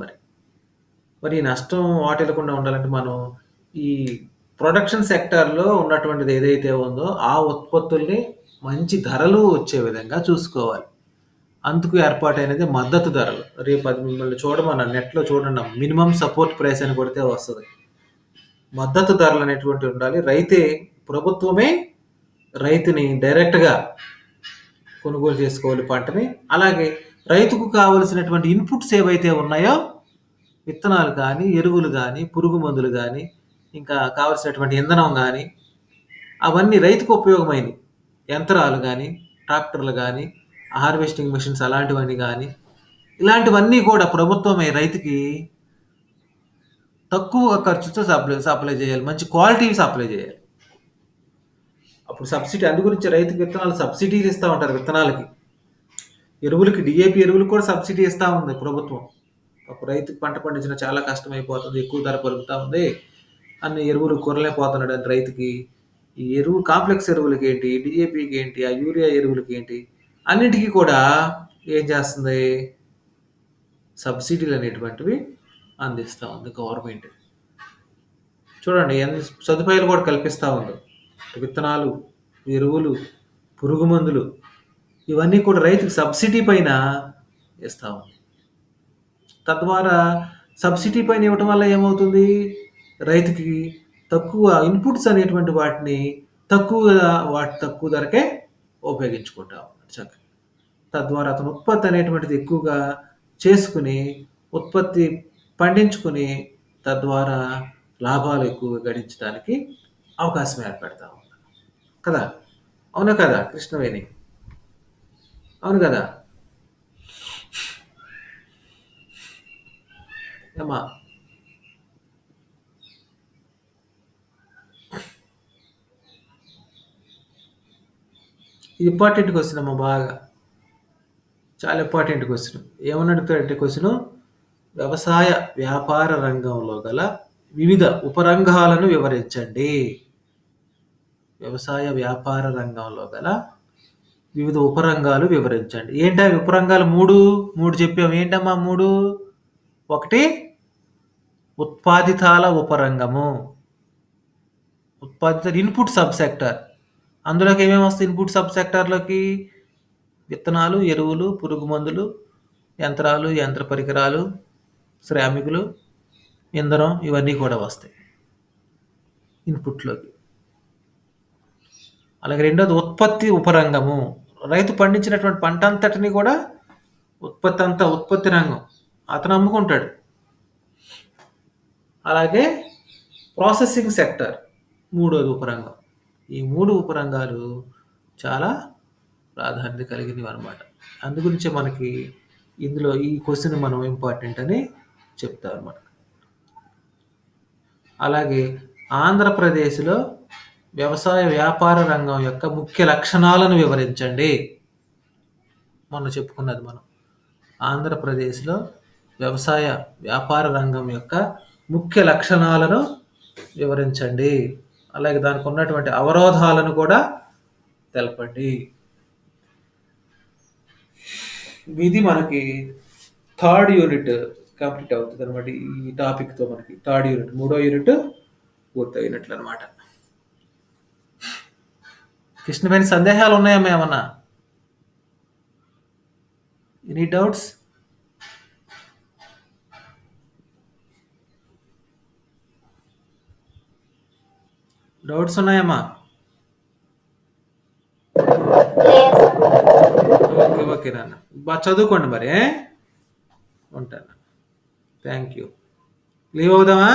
మరి ఈ నష్టం వాటిల్లకుండా ఉండాలంటే మనం ఈ ప్రొడక్షన్ సెక్టార్లో ఉన్నటువంటిది ఏదైతే ఉందో ఆ ఉత్పత్తుల్ని మంచి ధరలు వచ్చే విధంగా చూసుకోవాలి. అందుకు ఏర్పాటైనది మద్దతు ధరలు. రేపు అది మిమ్మల్ని చూడమన్నా నెట్లో చూడండి, మినిమం సపోర్ట్ ప్రైస్ అని కొడితే వస్తుంది. మద్దతు ధరలు అనేటువంటివి ఉండాలి. ప్రభుత్వమే రైతుని డైరెక్ట్గా కొనుగోలు చేసుకోవాలి పంటని. అలాగే రైతుకు కావలసినటువంటి ఇన్పుట్స్ ఏవైతే ఉన్నాయో విత్తనాలు కానీ, ఎరువులు కానీ, పురుగు మందులు కానీ, ఇంకా కావలసినటువంటి ఇంధనం కానీ, అవన్నీ రైతుకు ఉపయోగమైనవి. యంత్రాలు కానీ, ట్రాక్టర్లు కానీ, హార్వెస్టింగ్ మిషన్స్ అలాంటివన్నీ కానీ, ఇలాంటివన్నీ కూడా ప్రభుత్వమే రైతుకి తక్కువ ఖర్చుతో సప్లై చేయాలి, మంచి క్వాలిటీ సప్లై చేయాలి. అప్పుడు సబ్సిడీ, అందు గురించి రైతుకి విత్తనాలు సబ్సిడీలు ఇస్తూ ఉంటారు. విత్తనాలకి, ఎరువులకి, డిఏపి ఎరువులకు కూడా సబ్సిడీ ఇస్తూ ఉంది ప్రభుత్వం. అప్పుడు రైతుకి పంట పండించిన చాలా కష్టమైపోతుంది, ఎక్కువ ధర పలుకుతూ ఉంది, అన్ని ఎరువులు కొరలేకపోతున్నాడు అని రైతుకి ఈ ఎరువు, కాంప్లెక్స్ ఎరువులకి ఏంటి, డిఏపికి ఏంటి, ఆ యూరియా ఎరువులకి ఏంటి, అన్నింటికీ కూడా ఏం చేస్తుంది, సబ్సిడీలు అనేటువంటివి అందిస్తూ ఉంది గవర్నమెంట్. చూడండి ఎన్ని సదుపాయాలు కూడా కల్పిస్తూ ఉంది. విత్తనాలు, ఎరువులు, పురుగు మందులు, ఇవన్నీ కూడా రైతుకి సబ్సిడీ పైన ఇస్తూ ఉంది. తద్వారా సబ్సిడీ పైన ఇవ్వటం వల్ల ఏమవుతుంది, రైతుకి తక్కువ ఇన్పుట్స్ అనేటువంటి వాటిని తక్కువ ధరకే ఉపయోగించుకుంటా ఉన్నాడు చక్కగా. తద్వారా అతను ఉత్పత్తి అనేటువంటిది ఎక్కువగా చేసుకుని, ఉత్పత్తి పండించుకుని, తద్వారా లాభాలు ఎక్కువగా గడించడానికి అవకాశం ఏర్పడతా ఉన్నాడు కదా. అవునా కదా కృష్ణవేణి? అవును కదా ఏమా? ఇది ఇంపార్టెంట్ క్వశ్చన్ అమ్మా, బాగా చాలా ఇంపార్టెంట్ క్వశ్చన్. ఏమని అడుగుతాడంటే క్వశ్చన్, వ్యవసాయ వ్యాపార రంగంలో గల వివిధ ఉపరంగాలను వివరించండి. వ్యవసాయ వ్యాపార రంగంలో గల వివిధ ఉపరంగాలు వివరించండి. ఏంటా ఉపరంగాలు? మూడు చెప్పాము. ఏంటమ్మా మూడు? ఒకటి ఉత్పాదితాల ఉపరంగము, ఉత్పాదిత ఇన్పుట్ సబ్ సెక్టర్. అందులోకి ఏమేమి వస్తాయి ఇన్పుట్ సబ్ సెక్టార్లోకి? విత్తనాలు, ఎరువులు, పురుగు మందులు, యంత్రాలు, యంత్ర పరికరాలు, శ్రామికులు, ఇంధనం, ఇవన్నీ కూడా వస్తాయి ఇన్పుట్లోకి. అలాగే రెండోది ఉత్పత్తి ఉపరంగము, రైతు పండించినటువంటి పంట అంతటిని కూడా ఉత్పత్తి రంగం, అతను అమ్ముకుంటాడు. అలాగే ప్రాసెసింగ్ సెక్టర్ మూడోది ఉపరంగం. ఈ మూడు ఉపరంగాలు చాలా ప్రాధాన్యత కలిగినవి అనమాట. అందు గురించి మనకి ఇందులో ఈ క్వశ్చన్ మనం ఇంపార్టెంట్ అని చెప్తారు అనమాట. అలాగే ఆంధ్రప్రదేశ్లో వ్యవసాయ వ్యాపార రంగం యొక్క ముఖ్య లక్షణాలను వివరించండి. మొన్న చెప్పుకున్నది మనం. ఆంధ్రప్రదేశ్లో వ్యవసాయ వ్యాపార రంగం యొక్క ముఖ్య లక్షణాలను వివరించండి. అలాగే దానికి ఉన్నటువంటి అవరోధాలను కూడా తెలపండి. ఇది మనకి థర్డ్ యూనిట్ కంప్లీట్ అవుతుంది అనమాట. ఈ టాపిక్తో మనకి థర్డ్ యూనిట్, మూడో యూనిట్ పూర్తయినట్లు అనమాట. కృష్ణవేణి, సందేహాలు ఉన్నాయమ్మా ఏమన్నా? Any doubts? డౌట్స్ ఉన్నాయమ్మా? ఓకే నాన్న, బాగా చదువుకోండి మరి. ఉంటాను. Thank you. లీవ్ అవుదామా?